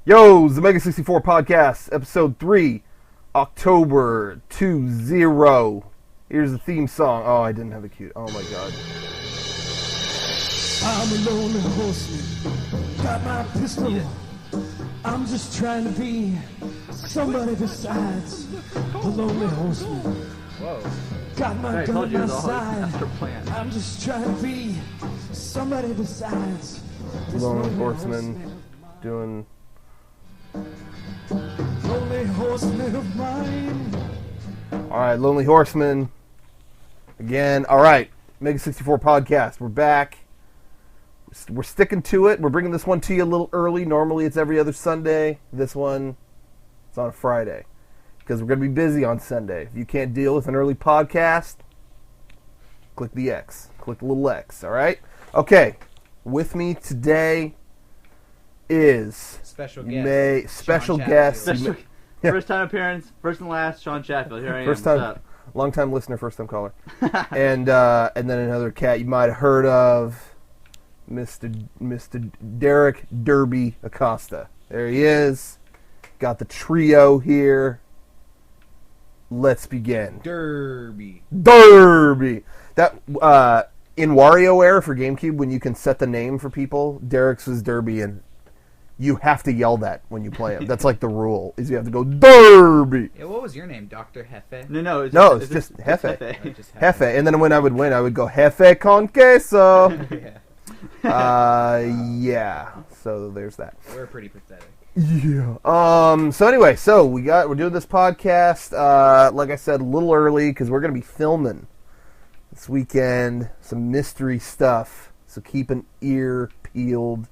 Yo, it's the MEGA64 podcast, episode 3, October 20. Here's the theme song. Oh, I didn't have it queued. Oh my god. I'm a lonely horseman, got my pistol. I'm just trying to be somebody besides the lonely horseman. Whoa. Got my gun on my side. Plan. I'm just trying to be somebody besides this Lonely horseman doing... lonely horseman of mine. Alright, Lonely Horseman. Again, alright. MEGA64 podcast. We're back. We're sticking to it. We're bringing this one to you a little early. Normally it's every other Sunday. This one, it's on a Friday. Because we're going to be busy on Sunday. If you can't deal with an early podcast, click the X. Click the little X, alright? Okay. With me today is... Special guest. First time appearance, first and last, Sean Sheffield. Here I am. First time, long time listener, first time caller. and then another cat you might have heard of, Mr. Derek Derby Acosta. There he is. Got the trio here. Let's begin. Derby. That in WarioWare for GameCube, when you can set the name for people, Derek's was Derby, and you have to yell that when you play him. That's like the rule, is you have to go, Derby! Yeah, what was your name? Dr. Hefe? No, It's just Hefe. Hefe. And then when I would win, I would go, Hefe con queso! Yeah. So there's that. We're pretty pathetic. Yeah. So anyway, we're doing this podcast, like I said, a little early, because we're going to be filming this weekend, some mystery stuff. So keep an ear peeled.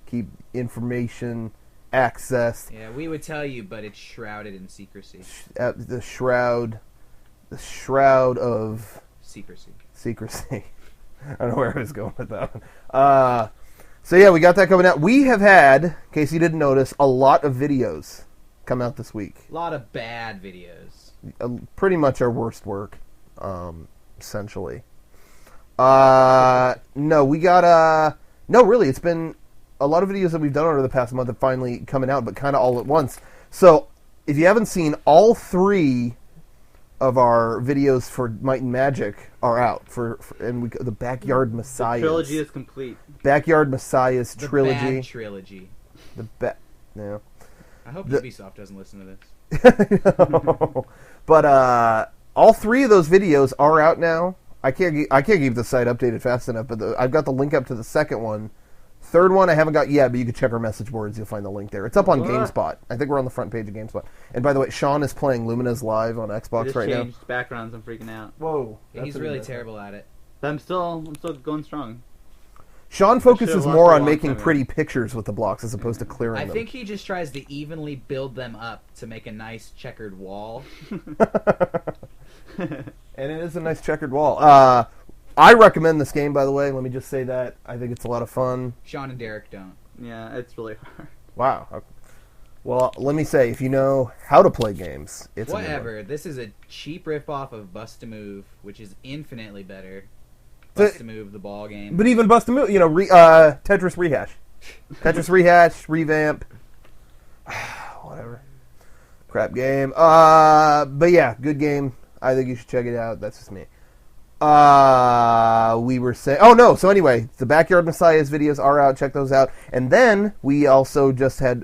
Keep information accessed. Yeah, we would tell you, but it's shrouded in secrecy. The shroud of Secrecy. I don't know where I was going with that one. So yeah, we got that coming out. We have had, in case you didn't notice, a lot of videos come out this week. A lot of bad videos. Pretty much our worst work, essentially. No, really, it's been a lot of videos that we've done over the past month are finally coming out, but kind of all at once. So, if you haven't seen, all 3 of our videos for Might and Magic are out. The Backyard Messiahs. The trilogy is complete. Backyard Messiahs The trilogy. bad trilogy. Yeah. I hope Ubisoft doesn't listen to this. But all 3 of those videos are out now. I can't keep the site updated fast enough, but I've got the link up to the second one. Third one I haven't got yet, but you can check our message boards. You'll find the link there. It's up on GameSpot. I think we're on the front page of GameSpot. And by the way, Sean is playing Lumina's live on Xbox right now. Changed backgrounds. I'm freaking out. Whoa, He's really terrible at it. But I'm still going strong. Sean focuses more on making pretty pictures with the blocks as opposed to clearing them. I think he just tries to evenly build them up to make a nice checkered wall. And it is a nice checkered wall. I recommend this game, by the way. Let me just say that. I think it's a lot of fun. Sean and Derek don't. Yeah, it's really hard. Wow. Well, let me say, if you know how to play games, it's whatever. This is a cheap ripoff of Bust a Move, which is infinitely better. Bust a Move, the ball game. But even Bust a Move, Tetris Rehash. Tetris Rehash, revamp. Whatever. Crap game. But yeah, good game. I think you should check it out. That's just me. We were saying... Oh, no. So anyway, the Backyard Messiahs videos are out. Check those out. And then we also just had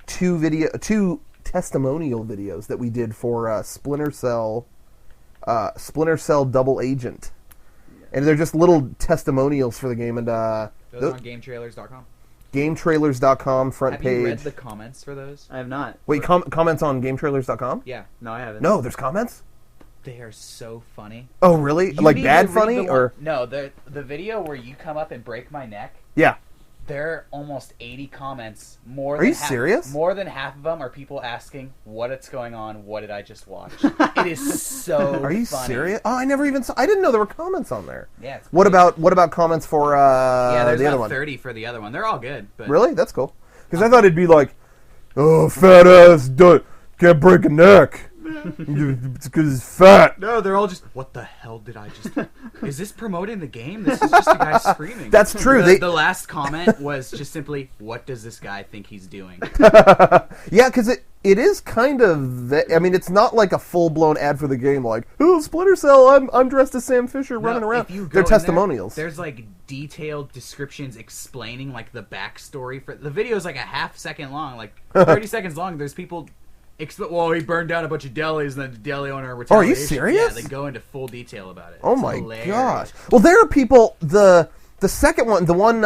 2 testimonial videos that we did for Splinter Cell Double Agent. And they're just little testimonials for the game. And those are on GameTrailers.com. GameTrailers.com, front page. Have you read the comments for those? I have not. Wait, comments on GameTrailers.com? Yeah. No, I haven't. No, there's comments? They are so funny. Oh, really? You Like need bad to read funny? Or No, the video where you come up and break my neck, yeah. there are almost 80 comments. Are you serious? More than half of them are people asking, what is going on? What did I just watch? It is so Are you funny. serious? Oh, I never even saw... I didn't know there were comments on there. Yeah. It's What great. about comments for Yeah, there's the other about one? 30 for the other one. They're all good. But Really? That's cool. Because I thought it'd be like, oh, fat ass, can't break a neck. It's because it's fat. No, they're all just, what the hell did I just... Is this promoting the game? This is just a guy screaming. That's true. The last comment was just simply, what does this guy think he's doing? Yeah, because it is kind of... I mean, it's not like a full-blown ad for the game, like, oh, Splinter Cell, I'm dressed as Sam Fisher running around. They're testimonials. There's, like, detailed descriptions explaining, like, the backstory. For the video's, like, a half-second long, like, 30 seconds long. There's people... well, he burned down a bunch of delis, and then the deli owner retaliation. Oh, are you serious? Yeah, they go into full detail about it. Oh It's my hilarious. gosh! Well, there are people. The second one, the one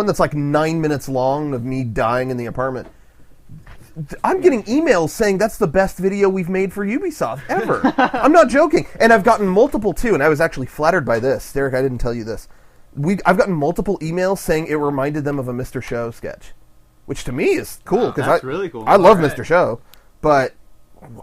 that's like 9 minutes long of me dying in the apartment. I'm getting emails saying that's the best video we've made for Ubisoft ever. I'm not joking, and I've gotten multiple too. And I was actually flattered by this, Derek. I didn't tell you this. I've gotten multiple emails saying it reminded them of a Mr. Show sketch, which to me is cool because That's really cool. I love Alright. Mr. Show. But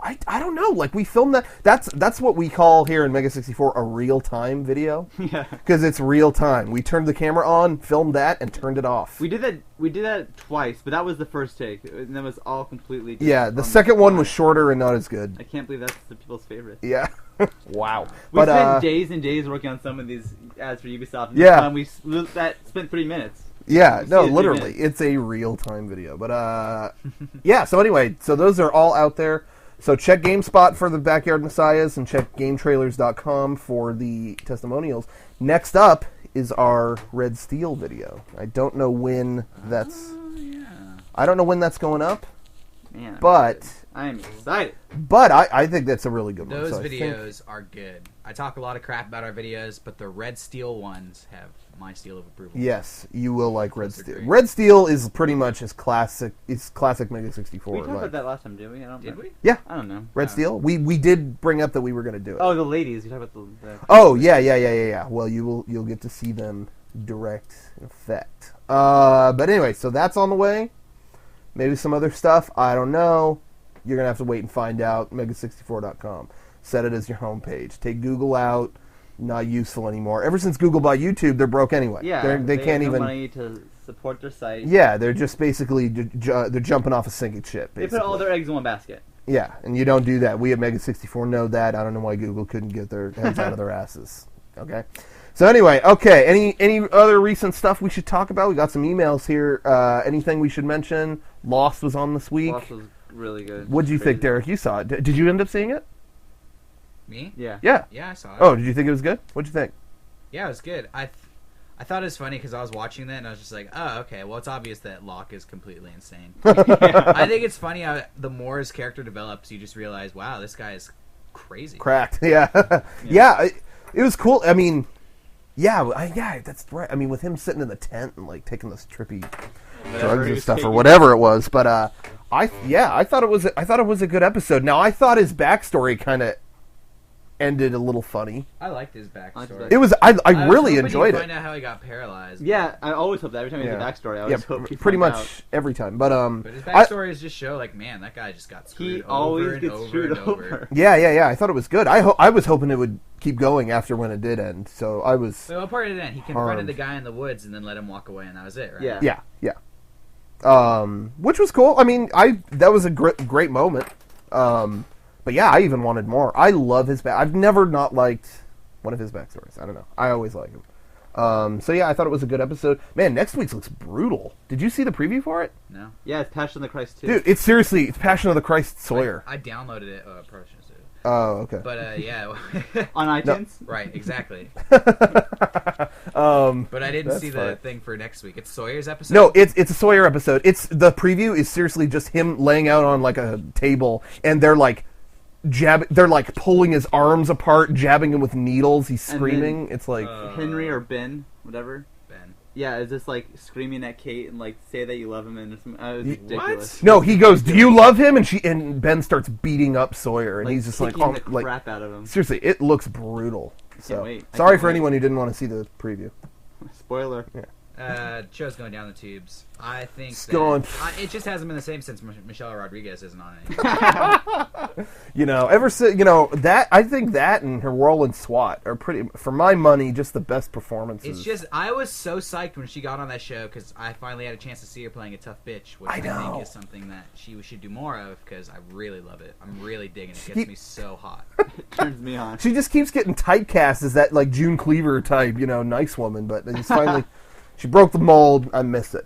I don't know. Like, we filmed that. That's what we call here in MEGA64 a real-time video. Yeah. Because it's real-time. We turned the camera on, filmed that, and turned it off. We did that twice, but that was the first take, and that was all completely different Yeah, the from second one fly. was shorter and not as good. I can't believe that's the people's favorite. Yeah. Wow. We But, spent days and days working on some of these ads for Ubisoft. And Yeah. this time that spent 3 minutes. yeah, You no, see it in literally. 3 minutes. It's a real-time video. But, yeah, so anyway, so those are all out there. So check GameSpot for the Backyard Messiahs and check GameTrailers.com for the testimonials. Next up is our Red Steel video. I don't know when that's... I don't know when that's going up, Man, but I'm excited. I think that's a really good one. Those So I think- videos are good. I talk a lot of crap about our videos, but the Red Steel ones have my seal of approval. Yes, you will like Red Those are Steel. great. Red Steel is pretty much as classic. It's classic MEGA64. We talked like- about that last time, didn't we? Did we? Yeah, I don't know. Red Steel. We did bring up that we were going to do it. Oh, the ladies. You talked about the Oh yeah. Well, you'll get to see them direct in effect. But anyway, so that's on the way. Maybe some other stuff. I don't know. You're gonna have to wait and find out. MEGA64.com. Set it as your homepage. Take Google out. Not useful anymore. Ever since Google bought YouTube, they're broke anyway. Yeah, they can't have no even. money to support their site. Yeah, they're just basically they're jumping off a sinking ship. They Basically. put all their eggs in one basket. Yeah, and you don't do that. We at MEGA64 know that. I don't know why Google couldn't get their heads out of their asses. Okay. So anyway, okay. Any other recent stuff we should talk about? We got some emails here. Anything we should mention? Lost was on this week. Lost was really good. What did you think, Crazy. Derek? You saw it. Did you end up seeing it? Me? Yeah. Yeah. Yeah, I saw it. Oh, did you think it was good? What'd you think? Yeah, it was good. I thought it was funny because I was watching that and I was just like, oh, okay. Well, it's obvious that Locke is completely insane. I think it's funny how the more his character develops, you just realize, wow, this guy is crazy. Cracked. Yeah. Yeah. It was cool. I mean, yeah, that's right. I mean, with him sitting in the tent and like taking this trippy drugs he and was stuff or taking. whatever it was, but I thought it was a good episode. Now I thought his backstory kind of ended a little funny. I liked his backstory. It was I was really hoping enjoyed you'd it. find out how he got paralyzed. Yeah, I always hope that every time he has a backstory. I always hope you pretty find much out. every time. But But his backstory is just show like, man, that guy just got screwed He over always and gets over screwed and over. yeah. I thought it was good. I was hoping it would keep going after when it did end. So I was So what part of that? He confronted Harmed. the guy in the woods and then let him walk away, and that was it, right? Yeah. yeah. Which was cool. I mean, that was a great moment. But yeah, I even wanted more. I love his back. I've never not liked one of his backstories. I don't know. I always like him. So yeah, I thought it was a good episode. Man, next week's looks brutal. Did you see the preview for it? No. Yeah, it's Passion of the Christ too. Dude, it's Passion of the Christ Sawyer. I downloaded it. Oh, I probably shouldn't say it. Oh, okay. But yeah. On iTunes. Right, exactly. Um, But I didn't That's see fine. the thing for next week. It's Sawyer's episode. no, it's a Sawyer episode. The preview is seriously just him laying out on like a table, and they're like they're like pulling his arms apart, jabbing him with needles. He's And screaming. then- It's like Henry or Ben, whatever. Ben. Yeah, is this like screaming at Kate and like say that you love him and some, it was ridiculous. no. He goes, "Do you love him?" And Ben starts beating up Sawyer, and Like, he's just like, kicking "Oh, the like crap out of him." seriously, it looks brutal." So wait. I sorry can't for wait. anyone who didn't want to see the preview. Spoiler. Yeah. Show's going down the tubes. I think It's that going- it just hasn't been the same since Michelle Rodriguez isn't on it. Ever since that, I think that and her role in SWAT are pretty, for my money, just the best performances. It's just I was so psyched when she got on that show because I finally had a chance to see her playing a tough bitch, which I know. think is something that she should do more of because I really love it. I'm really digging it. It gets me so hot. Turns me on. She just keeps getting typecast as that like June Cleaver type, nice woman. But then finally, she broke the mold. I miss it.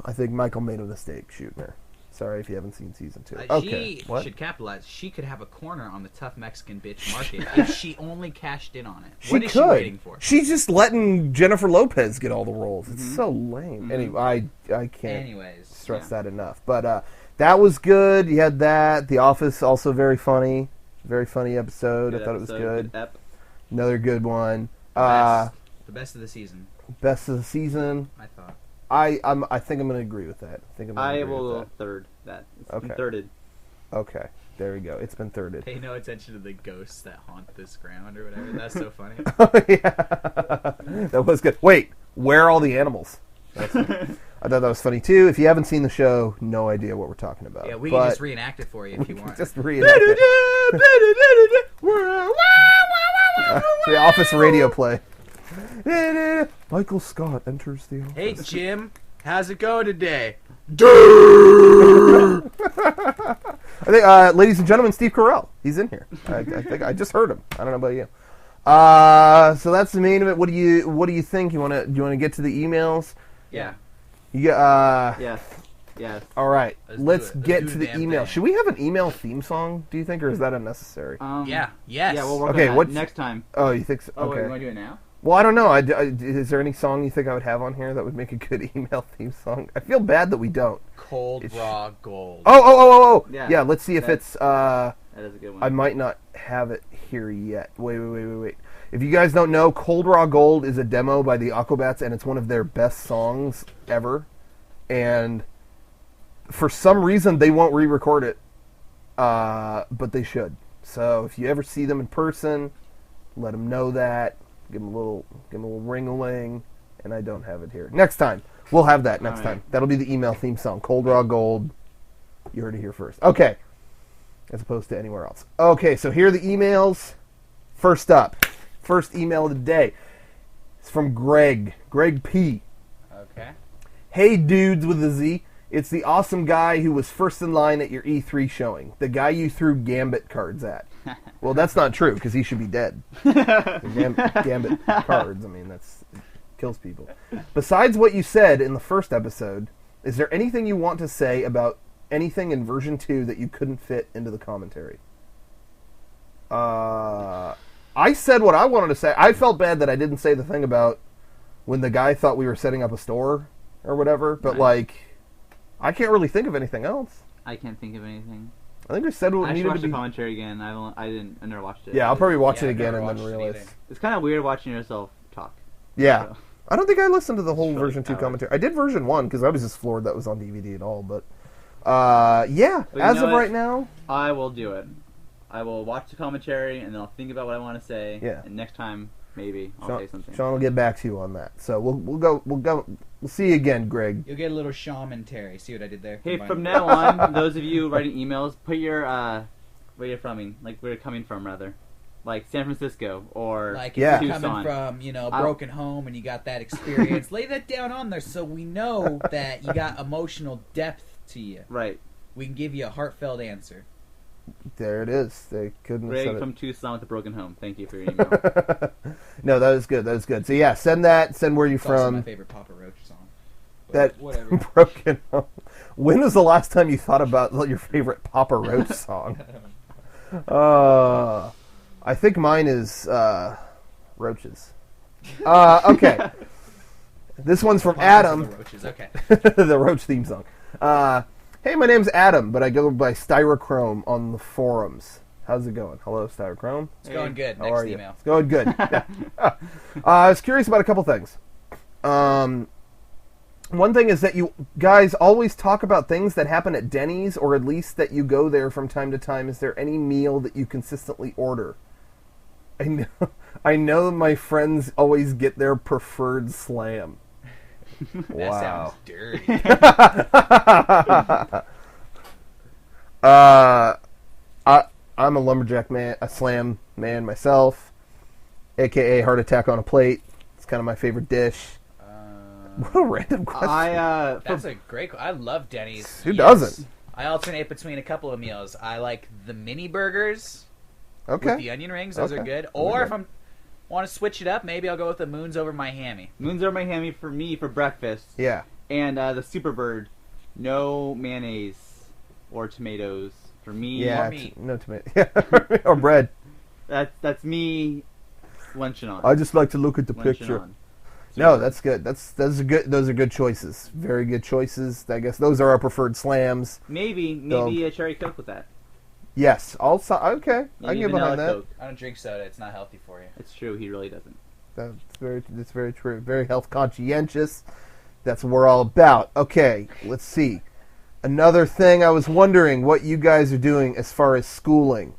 I think Michael made a mistake shooting her. Sorry if you haven't seen season 2. Okay, She what? should capitalize. She could have a corner on the tough Mexican bitch market if she only cashed in on it. What is she waiting for? She's just letting Jennifer Lopez get all the roles. It's so lame. Anyway, I can't stress that enough. But that was good. You had that. The Office, also very funny. Very funny episode. I thought it was good. Another good one. The best of the season. Best of the season. I thought. I think I'm going to agree with that. I will third that. It's been thirded. Okay, there we go. It's been thirded. Pay no attention to the ghosts that haunt this ground or whatever. That's so funny. Oh, yeah. That was good. Wait, where are all the animals? I thought that was funny too. If you haven't seen the show, no idea what we're talking about. Yeah, we can just reenact it for you if you want. Just reenact it. The Office radio play. Michael Scott enters the office. Hey Jim, how's it going today? I think, ladies and gentlemen, Steve Carell. He's in here. I think I just heard him. I don't know about you. So that's the main of it. What do you think? Do you want to get to the emails? Yeah. Yes. All right. Let's get do to the the damn email. thing. Should we have an email theme song? Do you think, or is that unnecessary? Yeah. Yes. Yeah, we'll work Okay, on that what's- next time. Oh, you think so? Oh, wait, Okay. you want to do it now? Well, I don't know. Is there any song you think I would have on here that would make a good email theme song? I feel bad that we don't. Cold raw gold. Oh. Yeah, Yeah, let's see if it's... That is a good one. I might not have it here yet. Wait. If you guys don't know, Cold Raw Gold is a demo by the Aquabats, and it's one of their best songs ever. And for some reason, they won't re-record it. But they should. So if you ever see them in person, let them know that. Give them a little ring-a-ling. And I don't have it here. Next time. We'll have that next time. That'll be the email theme song. Cold Raw Gold. You heard it here first. Okay. As opposed to anywhere else. Okay, so here are the emails. First up. First email of the day. It's from Greg. Greg P. Okay. Hey, dudes with a Z. It's the awesome guy who was first in line at your E3 showing. The guy you threw Gambit cards at. Well, that's not true, because he should be dead. Gambit cards, that's... kills people. Besides what you said in the first episode, is there anything you want to say about anything in version 2 that you couldn't fit into the commentary? I said what I wanted to say. I felt bad that I didn't say the thing about when the guy thought we were setting up a store or whatever, but I can't really think of anything else. I can't think of anything. I think I said what I should needed watch to the be... commentary again. I never watched it. Yeah, I'll probably watch it I've again never and then watched it realize. either. It's kind of weird watching yourself talk. Yeah. So. I don't think I listened to the whole It's really version 2 powered. commentary. I did version 1 because I was just floored that was on DVD at all. But, yeah, But you as know of what? right now, I will do it. I will watch the commentary and then I'll think about what I want to say. Yeah. And next time, maybe I'll say something. Sean will get back to you on that. So we'll see you again, Greg. You'll get a little shaman Terry. See what I did there? Hey, Combine from them. now on, those of you writing emails, put your where you're from, like where you're coming from, rather, like San Francisco or Like if Yeah. you're Tucson. coming from, broken home and you got that experience, lay that down on there so we know that you got emotional depth to you. Right. We can give you a heartfelt answer. There it is. They couldn't have Greg said from it. Tucson with a broken home. Thank you for your email. No, that was good. That was good. So yeah, send where you're It's also my from. favorite Papa Roach song. But That whatever. broken home. When was the last time you thought about your favorite Papa Roach song? I think mine is Roaches. Okay. This one's from Adam. The Roaches. Okay. The Roach theme song. Hey, my name's Adam, but I go by Styrochrome on the forums. How's it going? Hello, Styrochrome. It's going good. How Next are you? email. It's going good. I was curious about a couple things. One thing is that you guys always talk about things that happen at Denny's, or at least that you go there from time to time. Is there any meal that you consistently order? I know my friends always get their preferred slam. That Wow. sounds dirty. I'm a lumberjack man, a slam man myself, aka heart attack on a plate. It's kind of my favorite dish. What a random question. That's a great. I love Denny's. Who doesn't? I alternate between a couple of meals. I like the mini burgers Okay. with the onion rings. Those Okay. are good. Those are Or good. if I'm want to switch it up, maybe I'll go with the moons over my hammy. Moons over my hammy for me for breakfast. Yeah. And the Superbird, no mayonnaise or tomatoes for me. Yeah. Or meat. No tomato. Yeah. Or bread. That's me lunching on. I just like to look at the Lunching picture. on. No, that's good. Those are good choices. Very good choices. I guess those are our preferred slams. Maybe a cherry Coke with that. Yes. Also, okay. I Maybe can get vanilla behind that. Coke. I don't drink soda. It's not healthy for you. It's true. He really doesn't. That's very true. Very health conscientious. That's what we're all about. Okay, let's see. Another thing I was wondering what you guys are doing as far as schooling.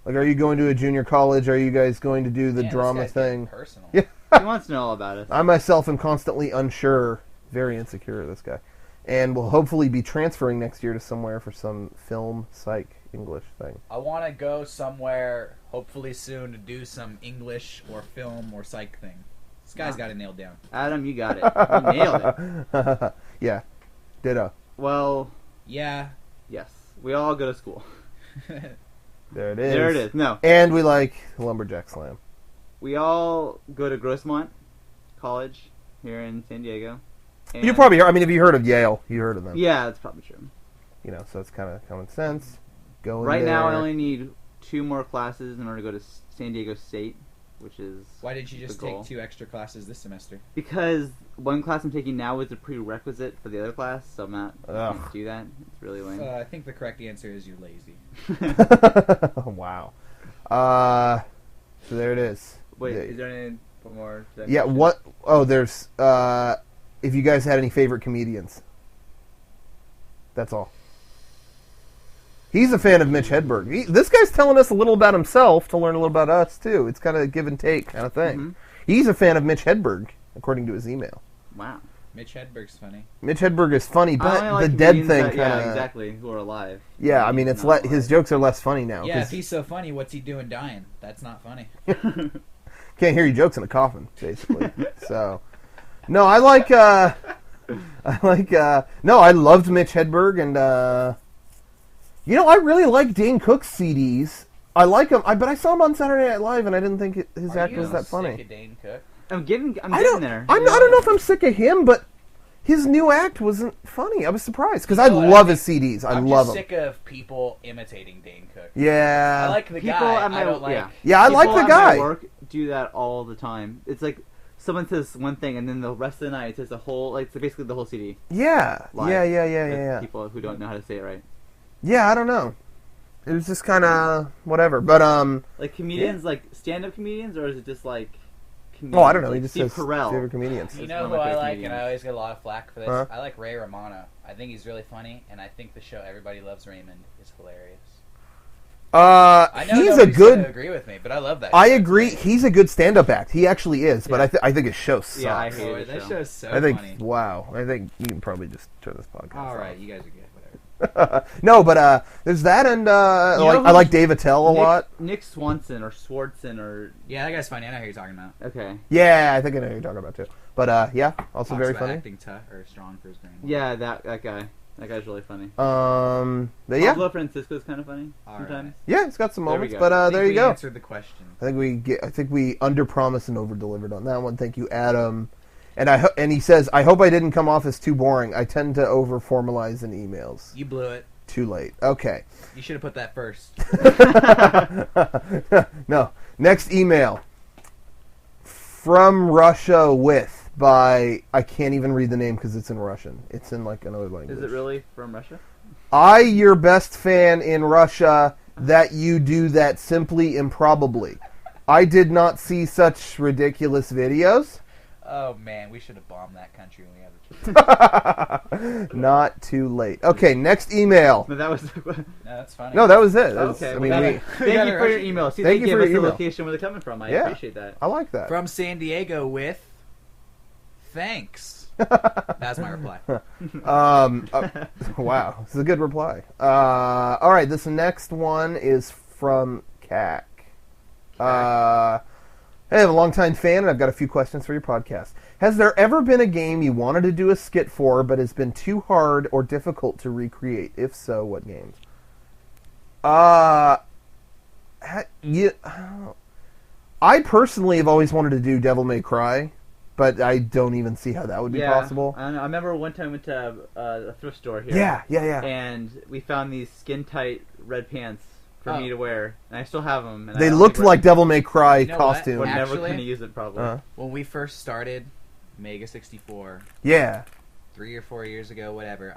Like, are you going to a junior college? Are you guys going to do the Man, drama this guy's thing? getting Personal. Yeah. He wants to know all about it. I myself am constantly unsure, very insecure, this guy. And will hopefully be transferring next year to somewhere for some film, psych, English thing. I want to go somewhere, hopefully soon, to do some English or film or psych thing. This guy's got it nailed down. Adam, you got it. You nailed it. Yeah. Ditto. Well, Yeah. yes. We all go to school. There it is. There it is. No. And we like Lumberjack Slam. We all go to Grossmont College here in San Diego. And You probably heard, I mean, if you heard of Yale, you heard of them. Yeah, that's probably true. You know, so it's kind of common sense. Going Right now, I there. only need 2 more classes in order to go to San Diego State, which is Why did you just the goal. take 2 extra classes this semester? Because one class I'm taking now is a prerequisite for the other class, so I Ugh. can't do that. It's really lame. I think the correct answer is you're lazy. Wow. So there it is. Wait, Yeah. is there any more? Did I Yeah, mention? what? Oh, there's. If you guys had any favorite comedians. That's all. He's a fan of Mitch Hedberg. This guy's telling us a little about himself to learn a little about us, too. It's kind of a give and take kind of thing. Mhm. He's a fan of Mitch Hedberg, according to his email. Wow. Mitch Hedberg's funny. Mitch Hedberg is funny, I but only like the dead comedians thing that- kind of. Yeah, exactly. Who are alive. Yeah, I mean, it's Not his alive. jokes are less funny now. Yeah, 'cause if he's so funny, what's he doing dying? That's not funny. can't hear your jokes in a coffin, basically. So, no, I like. No, I loved Mitch Hedberg, and I really like Dane Cook's CDs. I like him, but I saw him on Saturday Night Live, and I didn't think his Are act you was that sick funny. of Dane Cook? I'm getting I don't. there. I don't know if I'm sick of him, but his new act wasn't funny. I was surprised because I know what, love I his CDs. I I'm love just them. sick of people imitating Dane Cook. Yeah. I like the People guy. at my I don't like. Yeah, I like People the at guy. My work do that all the time. It's like someone says one thing, and then the rest of the night it says the whole, like, so basically the whole CD. Yeah. Live. Yeah. People who don't know how to say it right. Yeah, I don't know. It was just kind of whatever, but Like comedians, like stand-up comedians, or is it just like? Comedians? Oh, I don't know. Like He just Steve says Carell. favorite comedians. You It's know one who of my I favorite like, and comedians. I always get a lot of flack for this. Huh? I like Ray Romano. I think he's really funny, and I think the show Everybody Loves Raymond is hilarious. I know He's a nobody's gonna good. agree with me, but I love that. I show. It's agree. great. He's a good stand-up act. He actually is, but Yeah. I think his show sucks. Yeah, I hate Oh, the that show. show's so I think. funny. Wow. I think you can probably just turn this podcast. All off. right, you guys are good. Whatever. No, but there's that, and know I who's- like Dave Attell a lot. Nick Swanson or Swartzen or Yeah, that guy's funny. I know who you're talking about. okay. Yeah, I think I know who you're talking about too. But yeah, also Talks very about funny. Acting tough or strong for his brain. Yeah, that guy. That guy's really funny. But yeah, Pablo Francisco's kind of funny All sometimes. yeah, it's got some There we moments. go. But I think there you we go. Answered the question. I think we underpromised and overdelivered on that one. Thank you, Adam. And and he says, I hope I didn't come off as too boring. I tend to over formalize in emails. You blew it. Too late. Okay. You should have put that first. No. Next email. From Russia with by I can't even read the name because it's in Russian. It's in like another language. Is it really from Russia? I, your best fan in Russia, that you do that simply improbably. I did not see such ridiculous videos. Oh man, we should have bombed that country when we had the kids. Not too late. Okay, next email. No, that was. No, that's funny. No, that was it. That was- Okay. I well, mean, thank we, you got for it your right. email. See, Thank they you gave for us your the email. location where they're coming from. I Yeah. appreciate that. I like that. From San Diego with thanks. That's my reply. Wow, this is a good reply. All right, this next one is from CAC. Hey, I'm a longtime fan, and I've got a few questions for your podcast. Has there ever been a game you wanted to do a skit for, but has been too hard or difficult to recreate? If so, what games? I personally have always wanted to do Devil May Cry, but I don't even see how that would be possible. I remember one time we went to a thrift store here. Yeah. And we found these skin-tight red pants for me to wear, and I still have them. And They looked like Devil May Cry You know what? costumes. We're never Actually, going to use it, probably. When we first started MEGA64, Yeah. 3 or 4 years ago, whatever,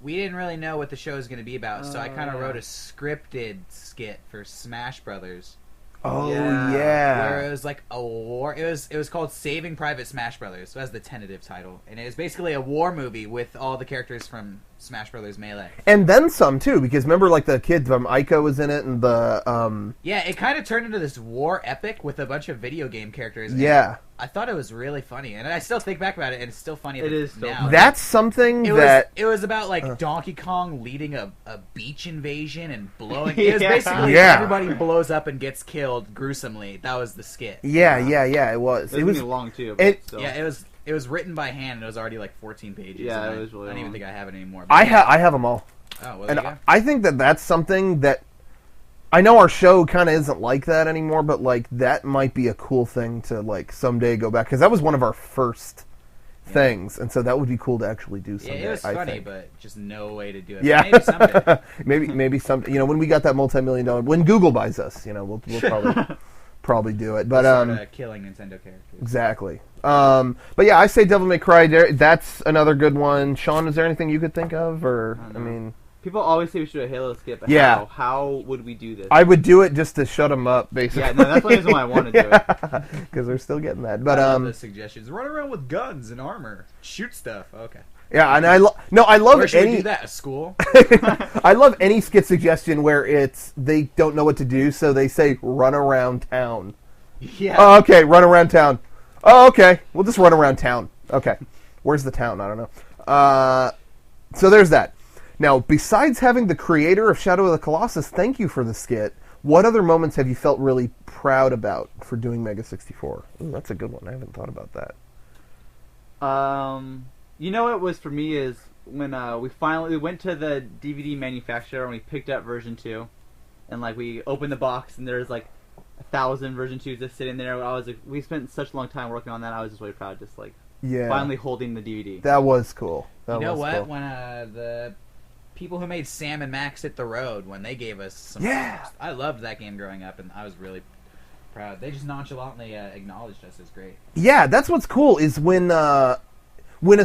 we didn't really know what the show was going to be about, so I kind of wrote a scripted skit for Smash Brothers. Oh, Yeah. yeah. Where it was like a war. It was called Saving Private Smash Brothers. So that's the tentative title, and it was basically a war movie with all the characters from Smash Brothers Melee. And then some, too, because remember, like, the kid from Ico was in it, and the, Yeah, it kind of turned into this war epic with a bunch of video game characters. and Yeah. I thought it was really funny, and I still think back about it, and it's still funny. It is still now. funny. That's something It that... was about like Donkey Kong leading a beach invasion and blowing. It was Yeah. basically Yeah. everybody blows up and gets killed gruesomely. That was the skit. Yeah, it was. It was long, too. it- Still. Yeah, it was written by hand. And it was already like 14 pages. Yeah, and it was really I don't even long. think I have it anymore. I have them all. Oh, well, And there you go. I think that that's something that... I know our show kind of isn't like that anymore, but, like, that might be a cool thing to, like, someday go back. Because that was one of our first things, and so that would be cool to actually do Yeah, someday, it was I funny, think. but just no way to do it. Yeah. But maybe someday. maybe some, when we got that multi-million-dollar, when Google buys us, we'll probably do it. But Killing Nintendo characters. exactly. But yeah, I say Devil May Cry. That's another good one. Sean, is there anything you could think of, or I don't I know. mean, People always say we should do a Halo skip. But Yeah. How would we do this? I would do it just to shut them up, basically. Yeah, no, that's the reason why I want to do it. because they're still getting that. But I love the suggestions. Run around with guns and armor. Shoot stuff. Okay. yeah, and I love Where should we any. do that? A school? I love any skit suggestion where they don't know what to do, so they say run around town. Yeah. Oh, okay, run around town. Oh, okay, we'll just run around town. Okay, where's the town? I don't know. So there's that. Now, besides having the creator of Shadow of the Colossus thank you for the skit, what other moments have you felt really proud about for doing MEGA64? Ooh, that's a good one. I haven't thought about that. You know what it was for me is when we went to the DVD manufacturer and we picked up version 2, and like we opened the box and there's like 1,000 version 2s just sitting there. I was like, we spent such a long time working on that. I was just really proud, just like Yeah, finally holding the DVD. that was cool. You know what? Cool. When the people who made Sam and Max Hit the Road, when they gave us some... Yeah. I loved that game growing up, and I was really proud. They just nonchalantly acknowledged us as great. Yeah, that's what's cool is when a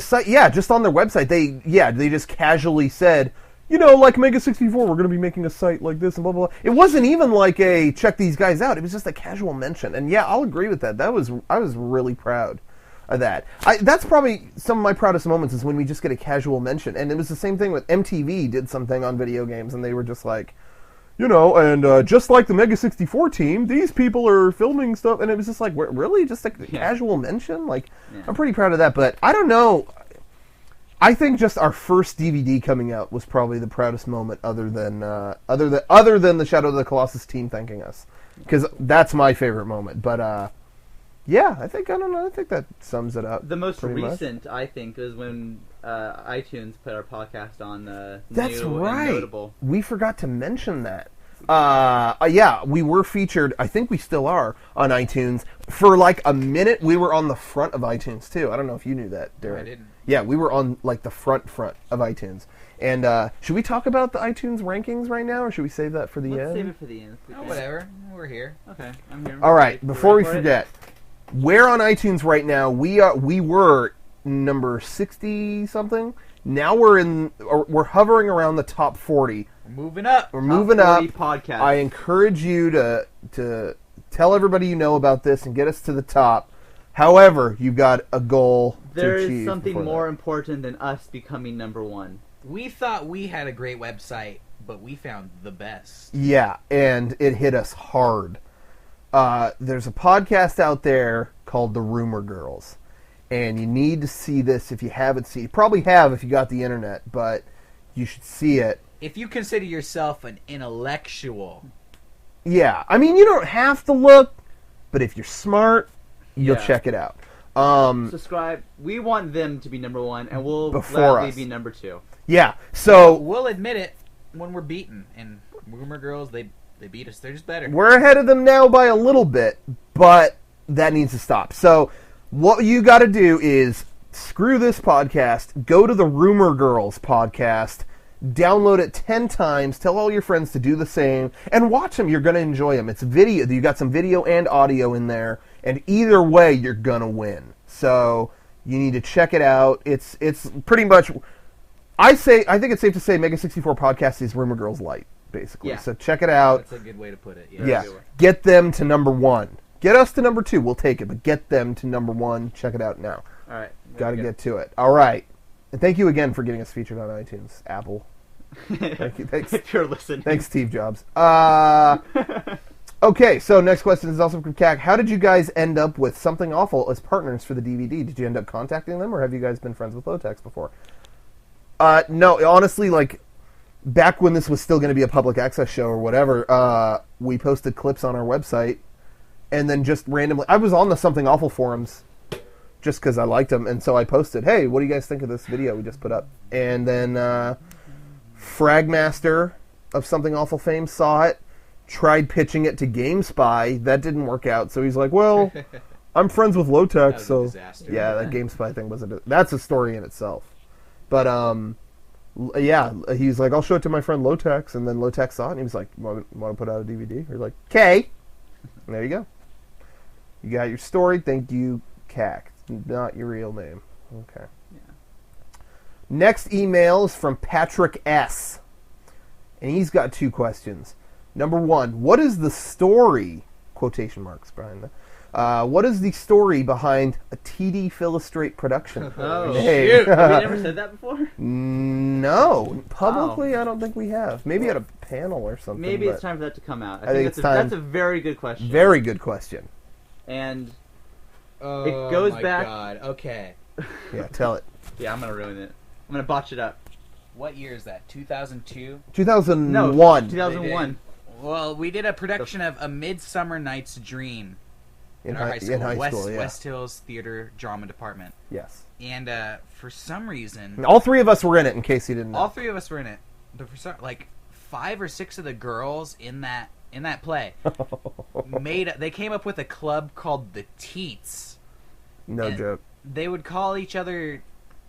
site, just on their website, they just casually said, like MEGA64, we're going to be making a site like this and blah, blah, blah. It wasn't even like a check these guys out. It was just a casual mention. And yeah, I'll agree with that. I was really proud of that. That's probably some of my proudest moments is when we just get a casual mention. And it was the same thing with MTV did something on video games, and they were just like, and just like the MEGA64 team, these people are filming stuff. And it was just like, really? Just like a casual mention? Like, Yeah. I'm pretty proud of that. But I don't know. I think just our first DVD coming out was probably the proudest moment, other than the Shadow of the Colossus team thanking us, because that's my favorite moment. But yeah, I think that sums it up. The most pretty much. recent, I think, is when iTunes put our podcast on That's new right. and notable. We forgot to mention that. Yeah, we were featured. I think we still are on iTunes for like a minute. We were on the front of iTunes too. I don't know if you knew that, Derek. I didn't. Yeah, we were on like the front of iTunes. And should we talk about the iTunes rankings right now, or should we save that for the Let's end? save it for the end. Oh, whatever. We're here. Okay, I'm here. All right, We're before we ready for it? forget, we're on iTunes right now. We were number 60 something. Now we're hovering around the top 40. We're moving up. We're moving up. 40 podcasts. I encourage you to tell everybody you know about this and get us to the top. However, you've got a goal There to is achieve. something before more that. important than us becoming number one. We thought we had a great website, but we found the best. Yeah, and it hit us hard. There's a podcast out there called The Rumor Girls. and you need to see this if you haven't seen it. You probably have if you got the internet, but you should see it. If you consider yourself an intellectual, Yeah, I mean, you don't have to look, but if you're smart, you'll Yeah. check it out. Subscribe. We want them to be number one, and we'll Before gladly us. be number two. Yeah, so we'll admit it when we're beaten. And Rumor Girls, they beat us. They're just better. we're ahead of them now by a little bit, but that needs to stop. So what you got to do is screw this podcast, go to the Rumor Girls podcast, download it 10 times, tell all your friends to do the same, and watch them. You're going to enjoy them. It's video. You got some video and audio in there, and either way, you're going to win. So you need to check it out. It's pretty much, I think it's safe to say MEGA64 podcast is Rumor Girls Light, basically. Yeah. So check it out. That's a good way to put it. Yeah, Good way. get them to number 1. Get us to number 2. We'll take it, but get them to number 1. Check it out now. All right. Got to get to it. All right. And thank you again for getting us featured on iTunes, Apple. Thank you. Thanks. If you're listening. Thanks, Steve Jobs. Okay, so next question is also from CAC. How did you guys end up with Something Awful as partners for the DVD? Did you end up contacting them, or have you guys been friends with Lotex before? No, honestly, like, back when this was still going to be a public access show or whatever, we posted clips on our website, and then just randomly, I was on the Something Awful forums just because I liked them, and so I posted, hey, what do you guys think of this video we just put up? And then Fragmaster of Something Awful fame saw it, tried pitching it to GameSpy. That didn't work out, so he's like, well, I'm friends with Lotex, That was a so disaster. yeah, that GameSpy thing that's a story in itself. But yeah, he's like, I'll show it to my friend Lotex, and then Lotex saw it, and he was like, want to put out a DVD? We're like, okay. There you go. You got your story. Thank you, CAC. Not your real name. Okay. Yeah. Next email is from Patrick S. And he's got 2 questions. Number 1, what is the story, quotation marks behind that, what is the story behind a TD Philostrate production? Oh, Hey. shoot. Have we never said that before? No. Publicly, I don't think we have. Maybe at a panel or something. Maybe it's but time for that to come out. I think it's time. That's a very good question. Very good question. And Oh, It goes my back- God. Okay. Yeah, tell it. yeah, I'm gonna ruin it. I'm gonna botch it up. What year is that? 2002? 2001. No, 2001. Well, we did a production of A Midsummer Night's Dream in our high school. In high school, yeah. West Hills Theater Drama Department. Yes. And for some reason, And all 3 of us were in it, in case you didn't know. all 3 of us were in it. But for some, like 5 or 6 of the girls in that play they came up with a club called the Teats. No and joke. They would call each other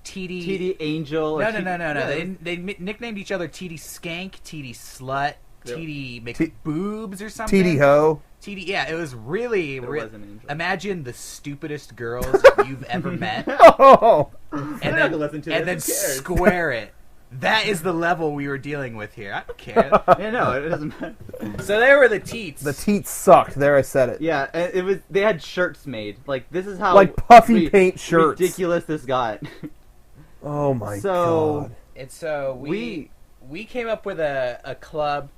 TD. TD Angel. No. Yeah, They nicknamed each other TD Skank, TD Slut, Yep. TD McBoobs or something. TD Ho. TD. Yeah, it was really. There was an angel. Imagine the stupidest girls you've ever met, Oh! and not then gonna listen to and then this, who cares? square it. That is the level we were dealing with here. I don't care. Yeah, no, it doesn't matter. So they were the Teats. The teats sucked. There, I said it. Yeah, and it was. They had shirts made. Like this is how Like puffy paint shirts. Ridiculous this got. Oh my So- god. And so we came up with a club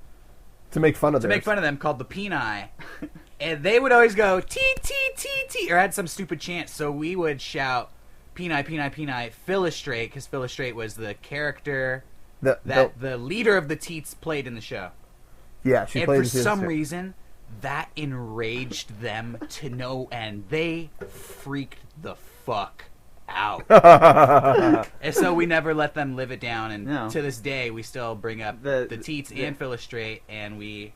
To make fun of to theirs. make fun of them called the Peni. And they would always go T T T T or had some stupid chant, so we would shout Peni Peni Peni Philostrate because Philostrate was the character that the leader of the Teats played in the show. Yeah, she And played for the some sister. reason that enraged them to no end. They freaked the fuck out. And so we never let them live it down, and No. to this day we still bring up the Teats and Philostrate, and we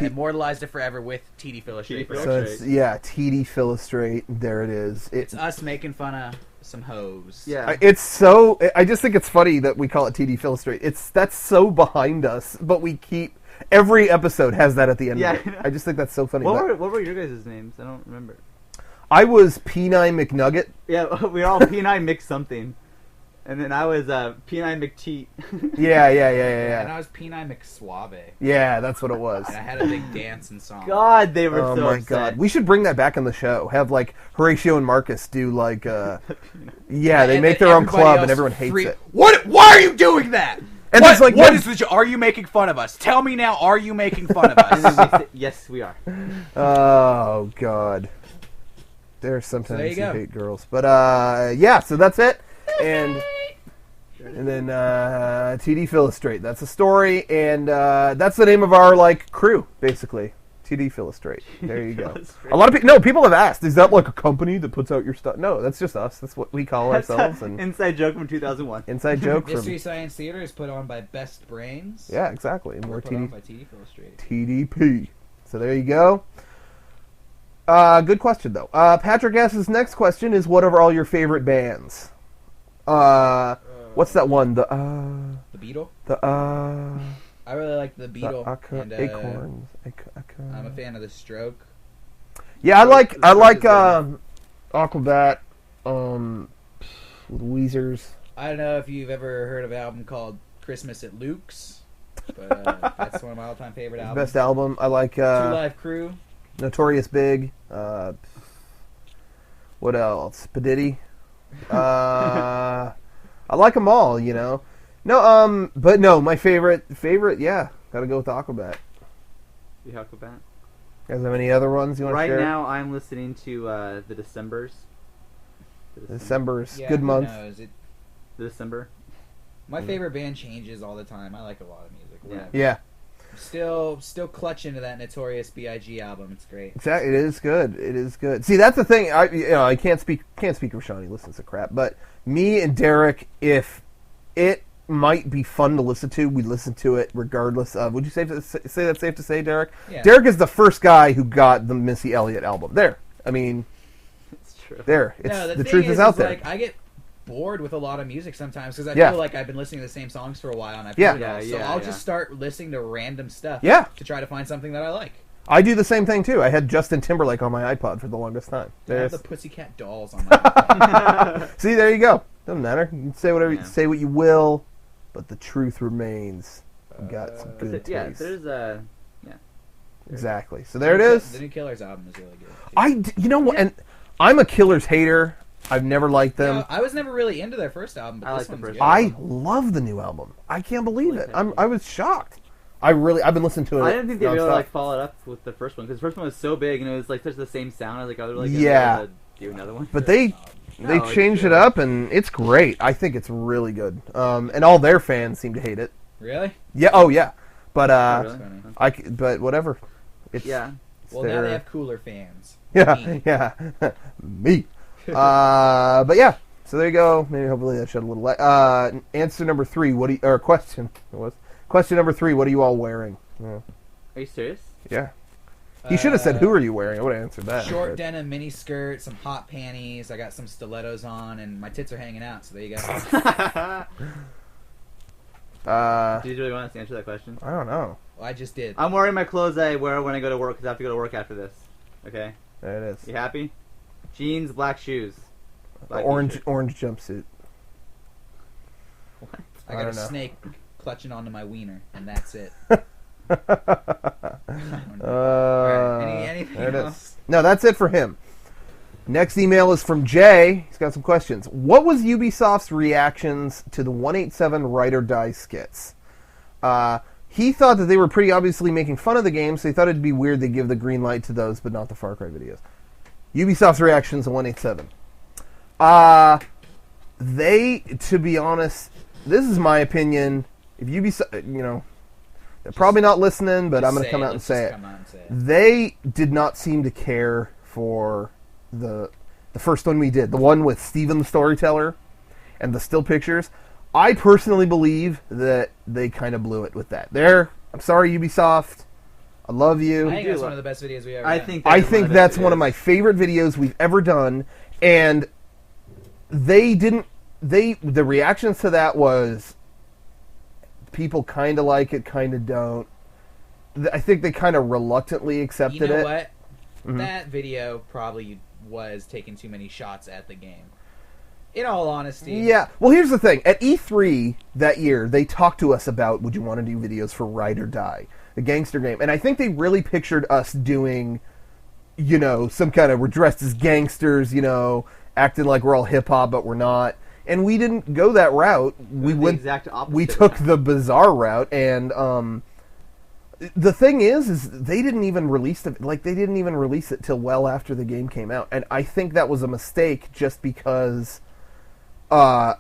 immortalized it forever with TD Philostrate. TD So it's, yeah, TD Philostrate. There it is. It's us making fun of some hoes. Yeah. It's so. I just think it's funny that we call it TD Philostrate. That's so behind us, but we keep every episode has that at the end. Yeah, of it. I know. I just think that's so funny. What were your guys' names? I don't remember. I was P9 McNugget. Yeah, we were all P9 mix something, and then I was P9 McTeat. Yeah. And I was Peni McSuave. Yeah, that's what it was. And I had a big dance and song. God, they were Oh so my upset. god, we should bring that back in the show. Have like Horatio and Marcus do like, yeah, they And make then their own everybody club else and everyone hates freak- it. What? Why are you doing that? And what, there's like what no- is the? Are you making fun of us? Tell me now. Are you making fun of And then us? we said, yes, we are. Oh god. There's sometimes there you you go. hate girls. But, yeah, so that's it. And then TD Filastrate. That's the story, and that's the name of our, like, crew, basically. TD Filastrate. There you go. A lot of people... No, people have asked, is that, like, a company that puts out your stuff? No, that's just us. That's what we call ourselves. And inside joke from 2001. inside joke from... Mystery Science Theater is put on by Best Brains. Yeah, exactly. And We're we're put on by TD Illustrated. TDP. So there you go. Good question, though. Patrick asks, his next question is, what are all your favorite bands? What's that one? The Beetle? I really like the Beetle. And, Acorns. I'm a fan of the Stroke. Yeah, I like Aquabat, Weezers. I don't know if you've ever heard of an album called Christmas at Luke's, but that's one of my all-time favorite albums. Best album. I like Two Live Crew. Notorious Big. What else? Padiddy. I like them all, you know. No, but no, my favorite, yeah, gotta go with Aquabat. The Aquabat. You guys have any other ones you want to share? Right now, I'm listening to the Decembers. December's Yeah, good who month. knows? The December. My favorite band changes all the time. I like a lot of music. Whatever. Yeah, Still clutching to that Notorious B.I.G. album. It's great. exactly. It is good. It is good. See, that's the thing. I can't speak for Sean. He listens to crap. But me and Derek, if it might be fun to listen to, we listen to it regardless of. Would you say that's safe to say, Derek? Yeah. Derek is the first guy who got the Missy Elliott album. There. I mean, It's true. there. It's No, the thing truth is out there. Like, I get bored with a lot of music sometimes because I Yeah. feel like I've been listening to the same songs for a while and I've Yeah. heard it all. So Yeah, I'll yeah. just start listening to random stuff. Yeah. To try to find something that I like. I do the same thing too. I had Justin Timberlake on my iPod for the longest time. I have There's... the Pussycat Dolls on my See, there you go. Doesn't matter. You can say whatever, Yeah. say what you will, but the truth remains. You got some good Yeah, taste. there's a. Exactly. So there it is. The new Killers album is really good. You know what? And I'm a Killers hater. I've never liked them. Yeah, I was never really into their first album, but I this like the one's first good. I love the new album. I can't believe it. I was shocked. I've been listening to it. I didn't think they'd be able to nonstop. like follow it up with the first one because the first one was so big and it was like such the same sound. I was like, are they like Yeah. gonna do another one? But they No, it's changed it good. up and it's great. I think it's really good. And all their fans seem to hate it. Really? Yeah. Oh yeah. But Really? Funny. but whatever. It's, Yeah. it's Well, now their- they have cooler fans. Yeah, Me. yeah, me. But yeah, so there you go. Maybe hopefully that shed a little light. Answer number 3. Question? It was question number 3. What are you all wearing? Yeah. Are you serious? Yeah. He should have said, "Who are you wearing?" I would have answered that. Short but- denim mini skirt, some hot panties. I got some stilettos on, and my tits are hanging out. So there you go. Do you really want us to answer that question? I don't know. Well, I just did. I'm wearing my clothes I wear when I go to work because I have to go to work after this. Okay? There it is. You happy? Jeans, black shoes. Black Orange t-shirt. jumpsuit. What? I I got a don't know. snake clutching onto my wiener, and that's it. Anything there it is. else? No, that's it for him. Next email is from Jay. He's got some questions. What was Ubisoft's reactions to the 187 Ride or Die skits? He thought that they were pretty obviously making fun of the game, so he thought it'd be weird they give the green light to those, but not the Far Cry videos. Ubisoft's reactions to 187. They, to be honest, this is my opinion. If Ubisoft, they're probably not listening, but I'm going to come out and say it. They did not seem to care for the first one we did, the one with Steven the Storyteller and the still pictures. I personally believe that they kind of blew it with that. I'm sorry, Ubisoft. I love you. I think that's one of the best videos we ever I done. think I that is think one of that's the one of videos. my favorite videos we've ever done, and the reactions to that was people kind of like it, kind of don't. I think they kind of reluctantly accepted You know it. what? Mhm. That video probably was taking too many shots at the game. In all honesty. Yeah. Well, here's the thing. At E3 that year, they talked to us about, would you want to do videos for Ride or Die, the gangster game? And I think they really pictured us doing, some kind of, we're dressed as gangsters, acting like we're all hip-hop, but we're not. And we didn't go that route. The exact opposite We of took that. the bizarre route, and the thing is they didn't even release it. Like they didn't even release it till well after the game came out, and I think that was a mistake just because that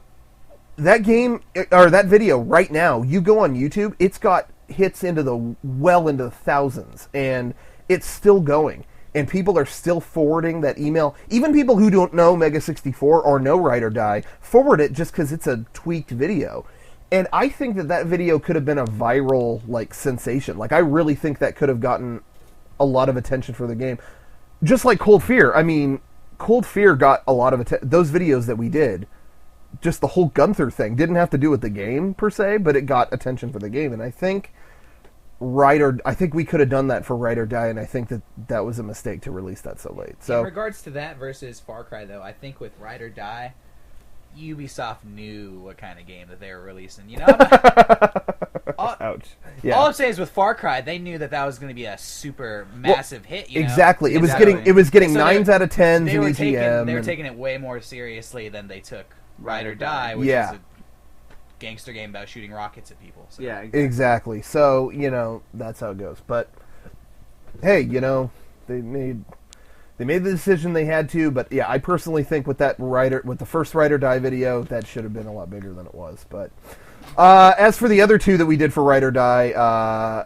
game or that video right now, you go on YouTube, it's got hits into the thousands, and it's still going. And people are still forwarding that email. Even people who don't know MEGA64 or know Ride or Die forward it just because it's a tweaked video. And I think that video could have been a viral sensation. Like I really think that could have gotten a lot of attention for the game. Just like Cold Fear. I mean, Cold Fear got a lot of attention. Those videos that we did, just the whole Gunther thing, didn't have to do with the game per se, but it got attention for the game. And I think I think we could have done that for Ride or Die, and I think that was a mistake to release that so late. So in regards to that versus Far Cry, though, I think with Ride or Die, Ubisoft knew what kind of game that they were releasing. You know, ouch. Yeah. All I'm saying is with Far Cry, they knew that was going to be a super massive hit. You know? Exactly. It was getting 9s out of 10s in EGM. They were taking it way more seriously than they took Ride or Die, which is a gangster game about shooting rockets at people. So. Yeah, exactly. So that's how it goes. But hey, they made the decision they had to. But yeah, I personally think with the first Ride or Die video, that should have been a lot bigger than it was. But as for the other two that we did for Ride or Die, I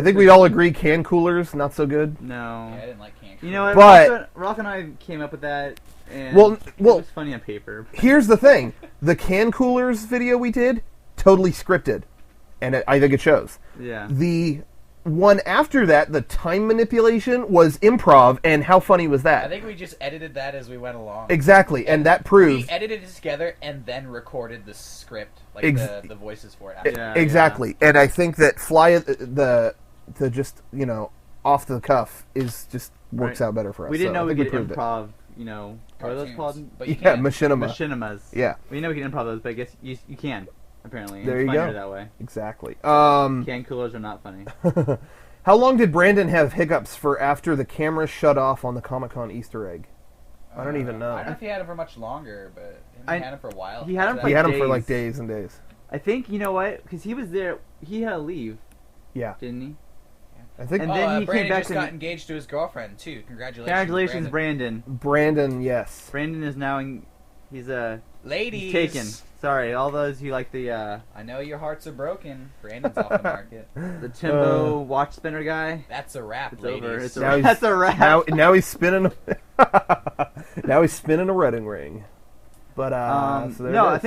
think we'd all agree can coolers not so good. No, yeah, I didn't like can coolers. You know what? But Rock and I came up with that. And well, it was funny on paper. Here's the thing: the can coolers video we did, totally scripted, and I think it shows. Yeah. The one after that, the time manipulation, was improv, and how funny was that? I think we just edited that as we went along. Exactly, and that proved... We edited it together and then recorded the script, the voices for it. Yeah, exactly, and I think that the just, off the cuff works out better for us. We didn't know we could improv, what are those called? But machinimas. Yeah. We know we can improv those, but I guess you can, apparently. There you go. That way. Exactly. Can coolers are not funny. How long did Brandon have hiccups for after the camera shut off on the Comic-Con Easter egg? I don't even know. I don't know if he had it for much longer, but he had it for a while. He had him for days and days. I think, you know what? Because he was there, he had to leave. Yeah. Didn't he? I think. And then he Brandon came back just got engaged to his girlfriend too. Congratulations, Brandon. Brandon, yes. Brandon is now he's ladies. He's taken. Sorry, all those who like the. I know your hearts are broken. Brandon's off the market. The Timbo watch spinner guy. That's a wrap. It's ladies. over. That's a wrap. Now he's spinning. Now he's spinning a wedding ring. But no, I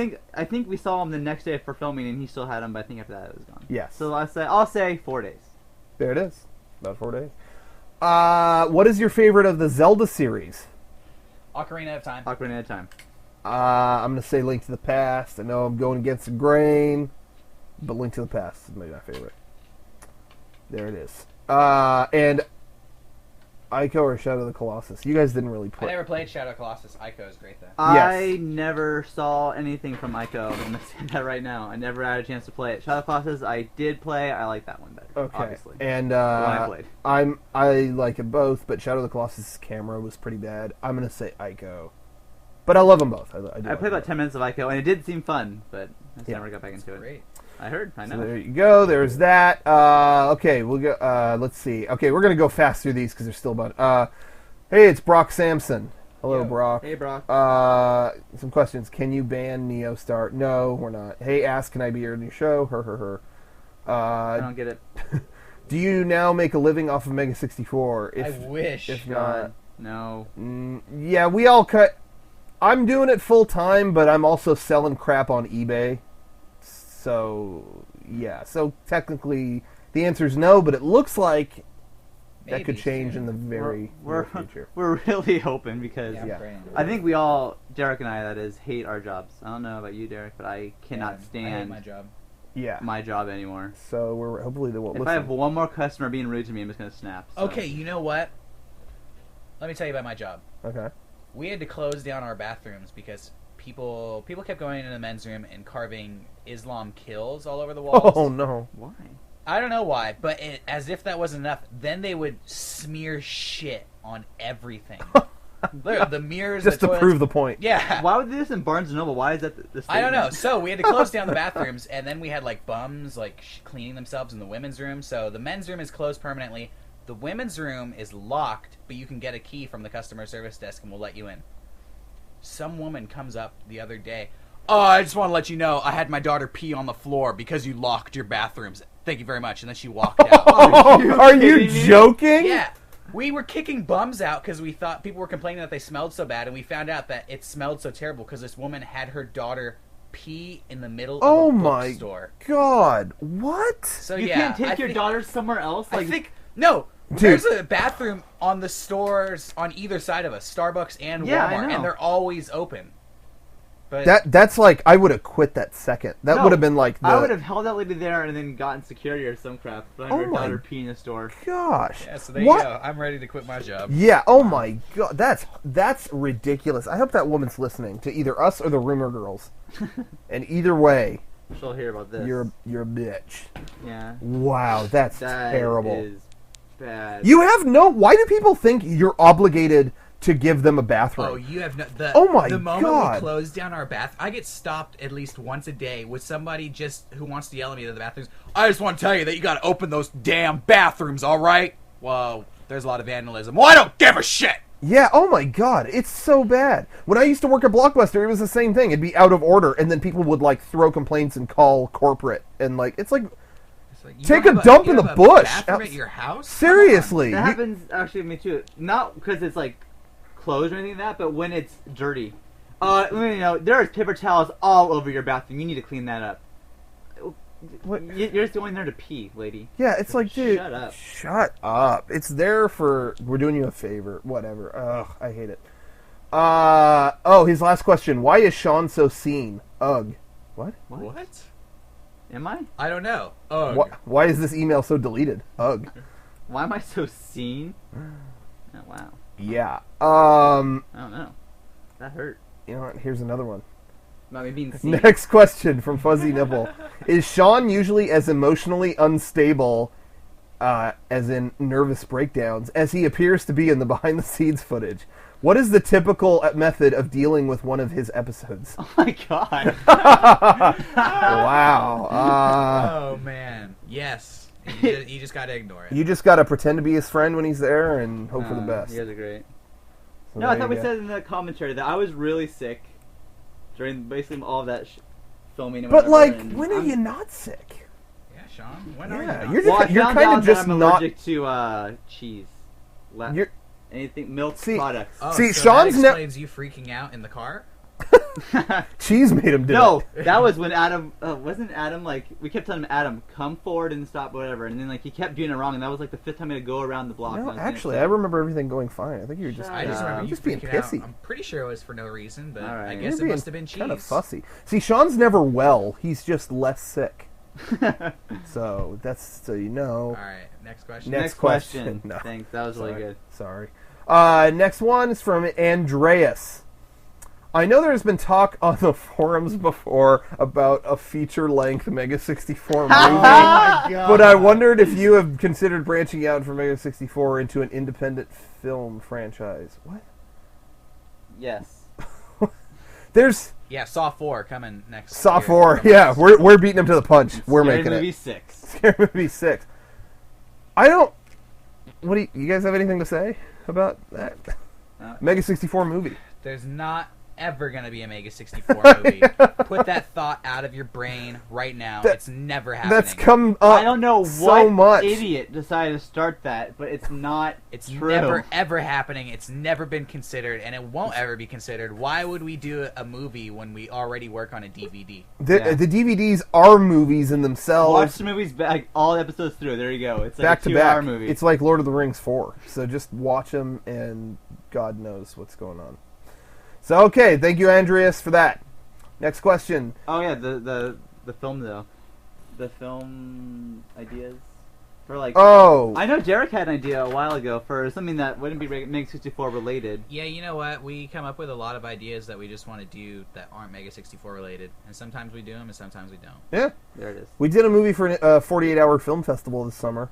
think we saw him the next day for filming, and he still had him. But I think after that it was gone. Yes. So I'll say 4 days. There it is. About 4 days. What is your favorite of the Zelda series? Ocarina of Time. Ocarina of Time. I'm going to say Link to the Past. I know I'm going against the grain, but Link to the Past is maybe my favorite. There it is. And Ico or Shadow of the Colossus? You guys didn't really play. I never played Shadow of the Colossus. Ico is great though. I never saw anything from Ico. I'm going to say that right now. I never had a chance to play it. Shadow of the Colossus, I did play. I like that one better. Okay. Obviously. And I played. I like it both, but Shadow of the Colossus' camera was pretty bad. I'm going to say Ico. But I love them both. I played about 10 minutes of Ico, and it did seem fun, but I just never got back into it. Great. I heard. I know. So there you go. There's that. Okay, we'll go. Let's see. Okay, we're gonna go fast through these because they're still about. Hey, it's Brock Sampson. Hello, Yo. Brock. Hey, Brock. Some questions. Can you ban Neo Star? No, we're not. Hey, ask, can I be your new show? Her. I don't get it. Do you now make a living off of MEGA64? I wish. If God, not, no. Yeah, we all cut. I'm doing it full time, but I'm also selling crap on eBay. So, yeah. So, technically, the answer is no, but it looks like that could change in the very near future. We're really hoping because Yeah. I think we all, Derek and I, that is, hate our jobs. I don't know about you, Derek, but I cannot I stand hate my job. anymore. So, we're hopefully they won't If listen. I have one more customer being rude to me, I'm just going to snap. So. Okay, you know what? Let me tell you about my job. Okay. We had to close down our bathrooms because people kept going into the men's room and carving Islam kills all over the walls. Oh, no. Why? I don't know why, but as if that wasn't enough, then they would smear shit on everything. Look, the mirrors, Just the to toilets. prove the point. Yeah. Why would they do this in Barnes & Noble? Why is that the I don't know. statement? So we had to close down the bathrooms, and then we had like bums like cleaning themselves in the women's room. So the men's room is closed permanently. The women's room is locked, but you can get a key from the customer service desk, and we'll let you in. Some woman comes up the other day. Oh, I just want to let you know I had my daughter pee on the floor because you locked your bathrooms. Thank you very much. And then she walked out. Are you kidding me? joking? Yeah. We were kicking bums out because we thought people were complaining that they smelled so bad, and we found out that it smelled so terrible because this woman had her daughter pee in the middle of Oh a my bookstore. God! What? So You yeah, can't take I your think- daughter somewhere else? I Like, think no. Dude. There's a bathroom on the stores on either side of us, Starbucks and Yeah, I Walmart, know. and they're always open. But That's like I would have quit that second. That No, would have been like the I would have held that lady there and then gotten security or some crap. But Oh her my- daughter pee in the store. gosh. yeah, so there What? you go. I'm ready to quit my job. Yeah. Oh my God. That's ridiculous. I hope that woman's listening to either us or the rumor girls. And either way, She'll hear about this. you're a bitch. Yeah. Wow, that's That terrible. is bad. You have no. Why do people think you're obligated to give them a bathroom? Oh, you have no. The, Oh my The moment God. we close down our bath, I get stopped at least once a day with somebody just who wants to yell at me to the bathrooms. I just want to tell you that you got to open those damn bathrooms, all right? Well, there's a lot of vandalism. Well, I don't give a shit. Yeah, oh my God, it's so bad. When I used to work at Blockbuster, it was the same thing. It'd be out of order, and then people would, like, throw complaints and call corporate. And, like, it's like, It's like, you Take don't a have dump you in the have a bush. Bathroom at your house? seriously. That you- happens actually to me too. Not because it's like closed or anything like that, but when it's dirty. There's paper towels all over your bathroom. You need to clean that up. What? You're just going there to pee, lady. Yeah, it's like, dude, Shut up. shut up. It's there for, we're doing you a favor. Whatever. Ugh, I hate it. Oh, his last question. Why is Sean so seen? Ugh. What? What? Am I? I don't know. Oh, Why is this email so deleted? Ugh. Why am I so seen? Oh, wow. Yeah. I don't know. That hurt. You know what? Here's another one. About me being seen. Next question from Fuzzy Nipple. Is Sean usually as emotionally unstable, as in nervous breakdowns, as he appears to be in the behind-the-scenes footage? What is the typical method of dealing with one of his episodes? Oh my god. Wow. oh man. Yes. You just got to ignore it. You just gotta pretend to be his friend when he's there and hope for the best. You guys are great. So No, there I thought you we go. said in the commentary that I was really sick during basically all of that filming and But, whatever, like, and when are I'm- you not sick? Yeah, Sean. When are Yeah, you? you're not? just- Well, I found kinda out just that I'm not- allergic to cheese. You're- Anything milk See- products. Oh, See, so Sean's that ne- explains you freaking out in the car. Cheese made him do No, it. that was when Adam wasn't Adam like we kept telling him Adam come forward and stop whatever, and then like he kept doing it wrong, and that was like the fifth time he had to go around the block. and I No, was getting actually, I upset. remember everything going fine. I think you were just, Shut I just Yeah. remember you just being freaking pissy. out. I'm pretty sure it was for no reason, but All right. I You're guess it being must have been cheese. kind of fussy. See, Sean's never well. He's just less sick. So that's so you know. All right, next question. Next question. No. Thanks, that was really good. Sorry. Next one is from Andreas. I know there's been talk on the forums before about a feature-length MEGA64 movie, but I wondered if you have considered branching out from MEGA64 into an independent film franchise. What? Yes. There's Yeah, Saw 4 coming next. Saw year. 4. Yeah, we're beating him to the punch. We're Scary making movie it. 6. Scary Movie 6. I don't. What do you guys have anything to say about that? MEGA64 movie. There's not ever going to be a MEGA64 movie. Put that thought out of your brain right now. That- it's never happening. That's come up I don't know so what much. idiot decided to start that, but it's not. It's true. never ever happening. It's never been considered, and it won't ever be considered. Why would we do a movie when we already work on a DVD? The DVDs are movies in themselves. Watch the movies back, all episodes through. There you go. It's like back a to 2-hour back. movie. It's like Lord of the Rings 4. So just watch them, and God knows what's going on. So okay, thank you, Andreas, for that. Next question. Oh yeah, the film though, the film ideas for like. Oh, I know Derek had an idea a while ago for something that wouldn't be MEGA64 related. Yeah, you know what? We come up with a lot of ideas that we just want to do that aren't MEGA64 related, and sometimes we do them, and sometimes we don't. yeah. There it is. We did a movie for a 48-hour film festival this summer.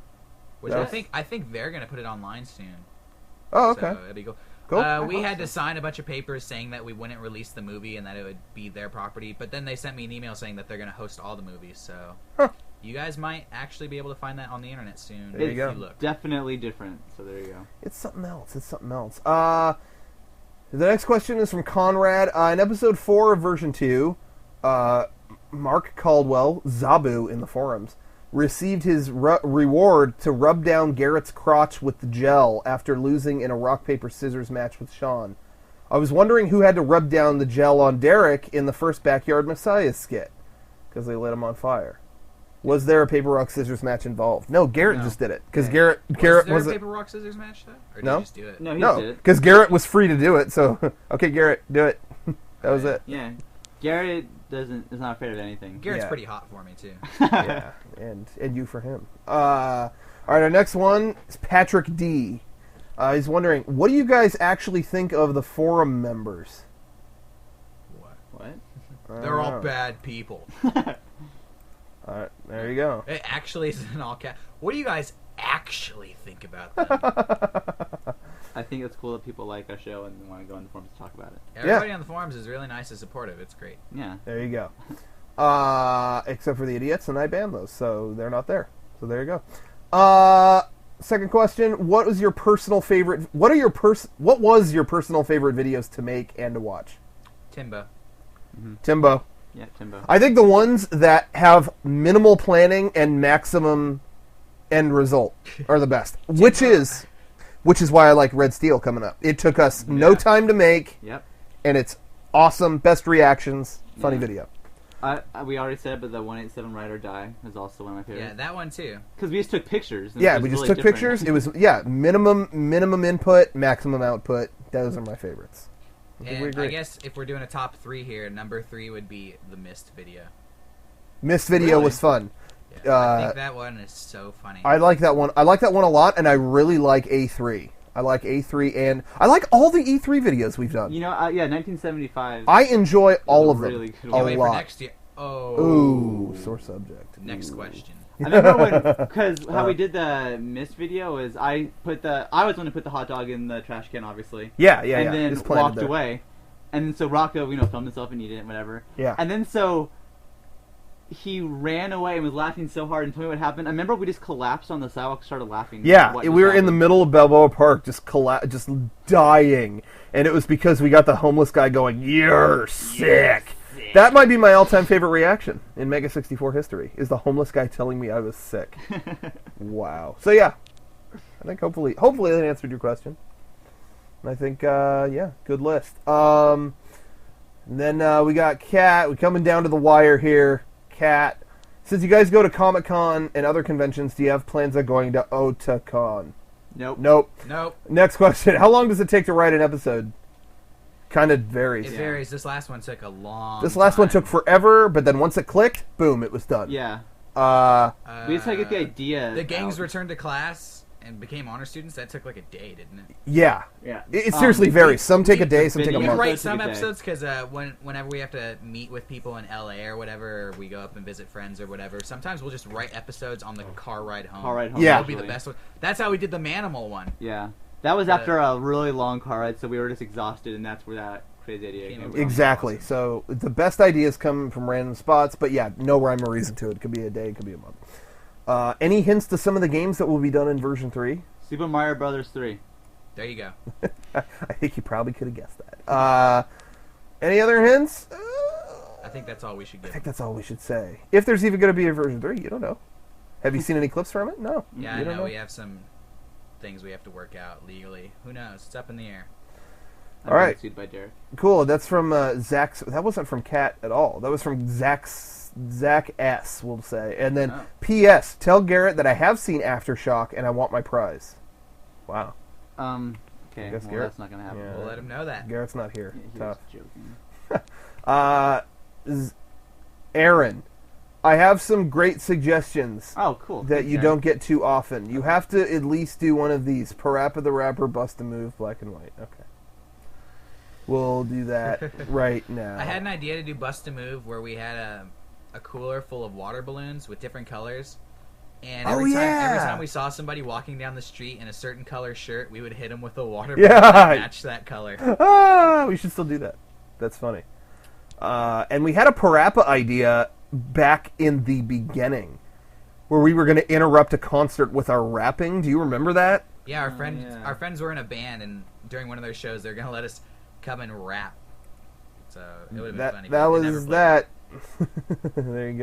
Which Yes. I think they're gonna put it online soon. Oh, okay. So it'd be cool. Cool. We had to sign a bunch of papers saying that we wouldn't release the movie and that it would be their property. But then they sent me an email saying that they're going to host all the movies. So you guys might actually be able to find that on the internet soon. There you go. If you look. Definitely different. So there you go. It's something else. The next question is from Conrad. In episode 4 of version 2, Mark Caldwell, Zabu in the forums, received his reward to rub down Garrett's crotch with the gel after losing in a rock-paper-scissors match with Sean. I was wondering who had to rub down the gel on Derek in the first Backyard Messiah skit, because they lit him on fire. Was there a paper, rock, scissors match involved? No, Garrett just did it. Because Garrett Was there was a paper, rock, scissors match, though? Or did No. you just do it? No, he No, did it. because Garrett was free to do it, so, okay, Garrett, do it. That was it. Yeah. Garrett is not afraid of anything. Garrett's Yeah. pretty hot for me, too. Yeah, and you for him. All right, our next one is Patrick D. He's wondering, what do you guys actually think of the forum members? What? They're all bad people. All right, there you go. It actually is an all cap. What do you guys actually think about them? I think it's cool that people like our show and want to go in the forums to talk about it. Everybody on the forums is really nice and supportive. It's great. Yeah. There you go. Except for the idiots, and I banned those, so they're not there. So there you go. Second question: what was your personal favorite? What was your personal favorite videos to make and to watch? Timbo. Timbo. Yeah, Timbo. I think the ones that have minimal planning and maximum end result are the best. Which is why I like Red Steel coming up. It took us no time to make, Yep. and it's awesome. Best reactions, funny Yeah. video. We already said it, but the 187 Ride or Die is also one of my favorites. Yeah, that one too. Because we just took pictures. and Yeah, it was we just really took different. pictures. It was minimum input, maximum output. Those are my favorites. I think we And agree. I guess if we're doing a top 3 here, number 3 would be the Mist video. Mist video Really? was fun. Yeah, I think that one is so funny. I like that one. I like that one a lot, and I really like A3. I like A3, and I like all the E3 videos we've done. You know, yeah, 1975. I enjoy all a of them really good a one. Can't wait for lot. next year. Oh. Ooh, sore subject. Next Ooh. question. I remember because how we did the Mist video is I was going to put the hot dog in the trash can, obviously. Yeah, and then Just planted walked there. away. And then so Rocco, filmed himself and eating it and whatever. Yeah. And then so he ran away and was laughing so hard and told me what happened. I remember we just collapsed on the sidewalk and started laughing. Yeah, What we just were in the happened. middle of Balboa Park, just dying, and it was because we got the homeless guy going, "You're sick." That might be my all-time favorite reaction in MEGA64 history, is the homeless guy telling me I was sick. Wow. So yeah, I think hopefully that answered your question. And I think good list. And then we got Kat. We're coming down to the wire here. Kat, since you guys go to Comic-Con and other conventions, do you have plans on going to Otakon? Nope. Nope. Next question. How long does it take to write an episode? Kind of varies. It varies. This last one took a long This last one time. took forever, but then once it clicked, boom, it was done. Yeah. We just had to get the idea. The gangs out. returned to class and became honor students. That took like a day, didn't it? Yeah. Yeah. It seriously varies. Some take a day, some take a video- We month. write Those took some a day. episodes because whenever we have to meet with people in LA or whatever, or we go up and visit friends or whatever, sometimes we'll just write episodes on the car ride home. Car ride home. Yeah. That'll be the best one. That's how we did the Manimal one. Yeah. That was after a really long car ride, so we were just exhausted, and that's where that crazy idea Came came up. from. Exactly. So the best ideas come from random spots, but yeah, no rhyme or reason to it. It could be a day, it could be a month. Any hints to some of the games that will be done in version 3? Super Mario Brothers 3. There you go. I think you probably could have guessed that. Any other hints? I think that's all we should I give. think that's all we should say. If there's even going to be a version 3, you don't know. Have you seen any clips from it? No. Yeah, You I don't know we have some things we have to work out legally. Who knows? It's up in the air. I'm All right. Sued by Derek. Cool. That's from Zach's. That wasn't from Kat at all. That was from Zach S. We'll say. And then Oh. P.S. Tell Garrett that I have seen Aftershock and I want my prize. Wow. Okay, guess well, Garrett- that's not gonna happen. Yeah. We'll let him know that. Garrett's not here. He Tough. was joking. Aaron, I have some great suggestions Oh, cool. that you Okay. don't get too often. You have to at least do one of these. Parappa the Rapper, Bust a Move, Black and White. Okay. We'll do that right now. I had an idea to do Bust a Move where we had a cooler full of water balloons with different colors, And Oh, every yeah. time we saw somebody walking down the street in a certain color shirt, we would hit them with a water Yeah. bottle that matched that color. Ah, we should still do that. That's funny. And we had a Parappa idea back in the beginning where we were going to interrupt a concert with our rapping. Do you remember that? Yeah, our yeah. our friends were in a band, and during one of their shows, they're gonna let us come and rap. So it would have been funny. That but we never was played. that. There you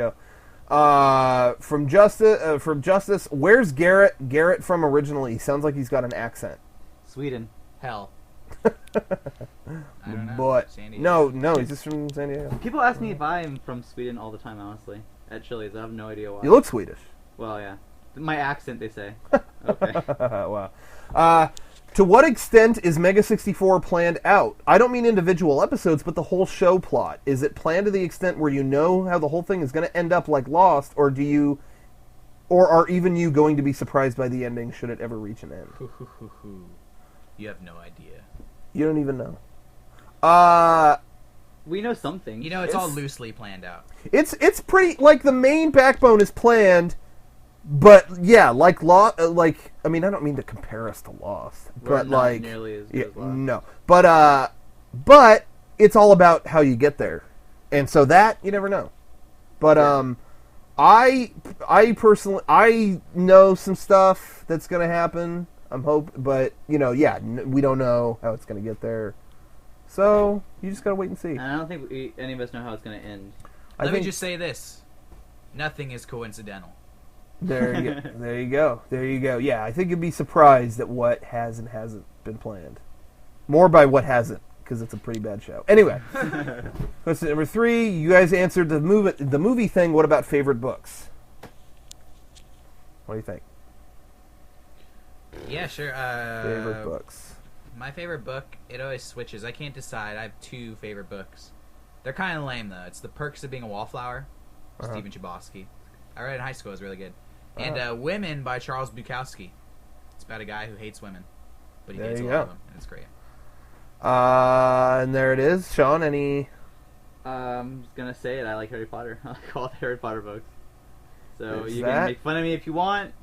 go. From Justice, where's Garrett? Garrett from originally? He sounds like he's got an accent. Sweden. Hell. I don't know. But San Diego. no, he's just from San Diego. People ask me if I'm from Sweden all the time, honestly. At Chili's, I have no idea why. You look Swedish. Well, yeah. My accent, they say. Okay. Wow. To what extent is MEGA64 planned out? I don't mean individual episodes, but the whole show plot. Is it planned to the extent where you know how the whole thing is going to end up like Lost, or are even you going to be surprised by the ending should it ever reach an end? You have no idea. You don't even know. We know something. You know, it's all loosely planned out. It's pretty, like, the main backbone is planned, but yeah, like I mean, I don't mean to compare us to Lost, We're but not like nearly as good yeah, as Lost. no, but it's all about how you get there, and so that you never know. But Yeah. I personally I know some stuff that's gonna happen. I'm but we don't know how it's gonna get there, so you just gotta wait and see. And I don't think any of us know how it's going to end. Let me just say this: nothing is coincidental. There you go. Yeah, I think you'd be surprised at what has and hasn't been planned. More by what hasn't, because it's a pretty bad show. Anyway, question number 3. You guys answered the movie thing. What about favorite books? What do you think? Yeah, sure. Favorite books. My favorite book, it always switches. I can't decide. I have 2 favorite books. They're kind of lame, though. It's The Perks of Being a Wallflower, Stephen Chbosky. I read it in high school. It was really good. And Women by Charles Bukowski. It's about a guy who hates women, but he dates a lot of them, and it's great. And there it is. Sean, any... I'm just going to say it. I like Harry Potter. I like all the Harry Potter books. So There's you that. can make fun of me if you want.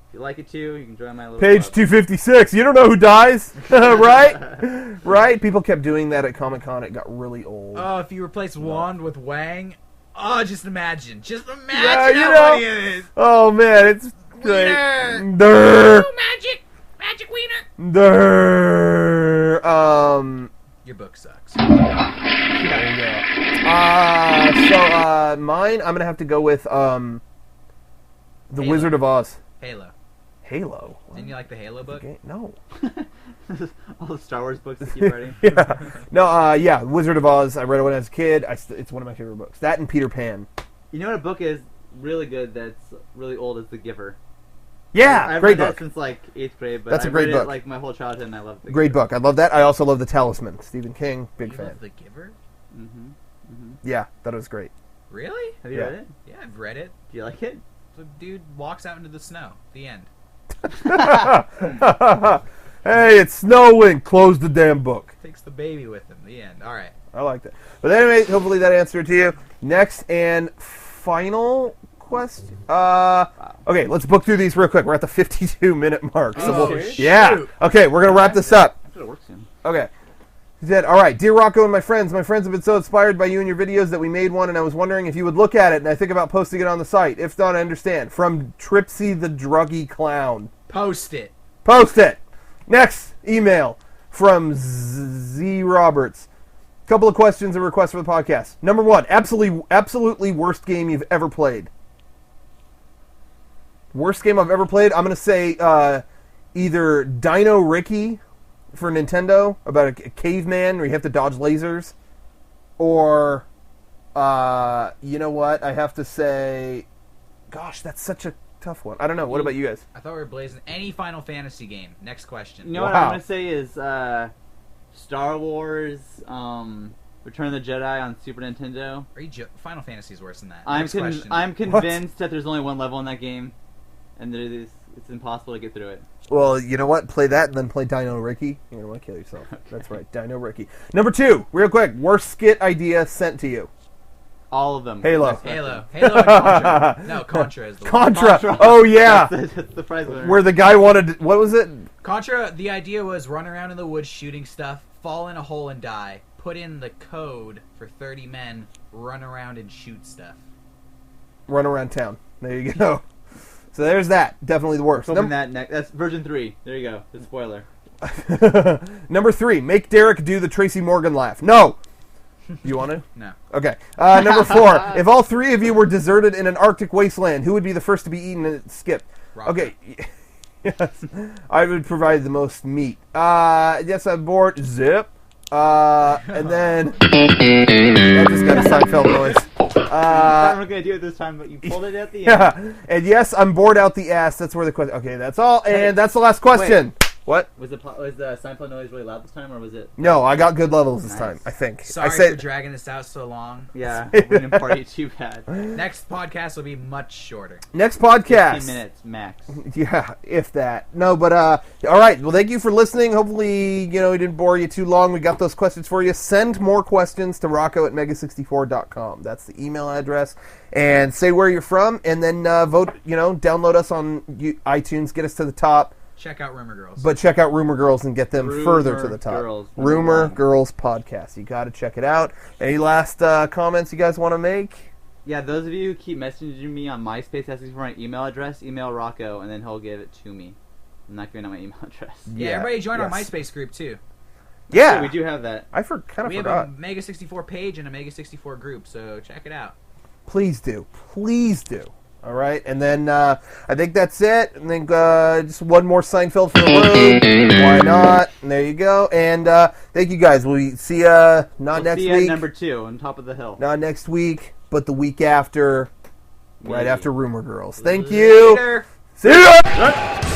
If you like it too, you can join my little Page club. 256. You don't know who dies, right? Right? People kept doing that at Comic-Con. It got really old. Oh, if you replace Wand with Wang, oh, just imagine. Just Yeah, imagine you how know. funny it is. Oh, man, it's great. Wiener. Durr. Oh, magic wiener. Durr. Your book sucks. There you go. So, mine, I'm going to have to go with, The Halo. Wizard of Oz. Halo. Halo? Didn't you like the Halo book? Okay, no. All the Star Wars books that keep writing. Yeah. No, yeah, Wizard of Oz. I read it when I was a kid. It's one of my favorite books. That and Peter Pan. You know what a book is really good that's really old is The Giver. Yeah, I've great read book. that since like 8th grade, but That's a I've great read book. it like my whole childhood and I love it. Great book. I love that. I also love The Talisman. Stephen King, big You fan. love The Giver? Yeah, that was great. Really? Have you Yeah. read it? Yeah, I've read it. Do you like it? The dude walks out into the snow. The end. Hey, it's snowing. Close the damn book. Takes the baby with him. The end. All right. I like that. But anyway, hopefully that answered to you. Next and final question. Okay, let's book through these real quick. We're at the 52-minute mark. So Oh, we'll, shoot. yeah. Okay, we're gonna wrap this up. It'll work soon. Okay. He said, all right, dear Rocco and my friends have been so inspired by you and your videos that we made one, and I was wondering if you would look at it, and I think about posting it on the site. If not, I understand. From Tripsy the Druggy Clown. Post it. Post it. Next email from Z Roberts. Couple of questions and requests for the podcast. Number 1, absolutely worst game you've ever played. Worst game I've ever played? I'm going to say either Dino Ricky for Nintendo, about a caveman where you have to dodge lasers, or you know what? I have to say, gosh, that's such a tough one. I don't know. What about you guys? I thought we were blazing any Final Fantasy game. Next question. You know what Wow. I'm gonna say is Star Wars, Return of the Jedi on Super Nintendo. Are you Final Fantasy is worse than that. I'm Next question. I'm convinced that there's only one level in that game, and it's impossible to get through it. Well, you know what? Play that and then play Dino Ricky. You're going to want to kill yourself. That's right. Dino Ricky. Number 2, real quick. Worst skit idea sent to you. All of them. Halo. Halo and Contra. No, Contra is the one. Contra. Oh yeah. That's the prize winner. Where the guy wanted. What was it? Contra. The idea was run around in the woods shooting stuff, fall in a hole and die. Put in the code for 30 men, run around and shoot stuff. Run around town. There you go. So there's that. Definitely the worst. Open that next. That's version 3. There you go. The spoiler. Number 3. Make Derek do the Tracy Morgan laugh. No. You want to? No. Okay. Number 4. If all 3 of you were deserted in an Arctic wasteland, who would be the first to be eaten and skipped? Rocket. Okay. Yes. I would provide the most meat. Yes, I'm bored. Zip. And then I just got a Seinfeld noise. I'm not gonna do it this time, but you pulled it at the end. Yeah. And yes, I'm bored out the ass. That's where the question. Okay, that's all. And that's the last question. What? Was the Seinfeld noise really loud this time, or was it? No, I got good levels this Nice. time, I think. Sorry I said, for dragging this out so long. Yeah, we didn't party too bad. Next podcast will be much shorter. next podcast. 15 minutes max. Yeah, if that. No, but all right. Well, thank you for listening. Hopefully, we didn't bore you too long. We got those questions for you. Send more questions to Rocco@mega64.com. That's the email address. And say where you're from, and then vote. Download us on iTunes. Get us to the top. Check out Rumor Girls. But check out Rumor Girls and get them further to the top. Girls, Rumor 1. Girls podcast. You got to check it out. Any last comments you guys want to make? Yeah, those of you who keep messaging me on MySpace asking for my email address, email Rocco, and then he'll give it to me. I'm not giving out my email address. yeah, everybody join our yes. MySpace group too. Yeah, we do have that. I kind of We have forgot. a MEGA64 page and a MEGA64 group, so check it out. Please do. Please do. All right, and then I think that's it. And then just one more Seinfeld for the road. Why not? And there you go. And thank you guys. We'll see you We'll next see you at week. number 2 on top of the hill. Not next week, but the week after. Right Maybe. after Rumor Girls. Thank you. Later. See ya.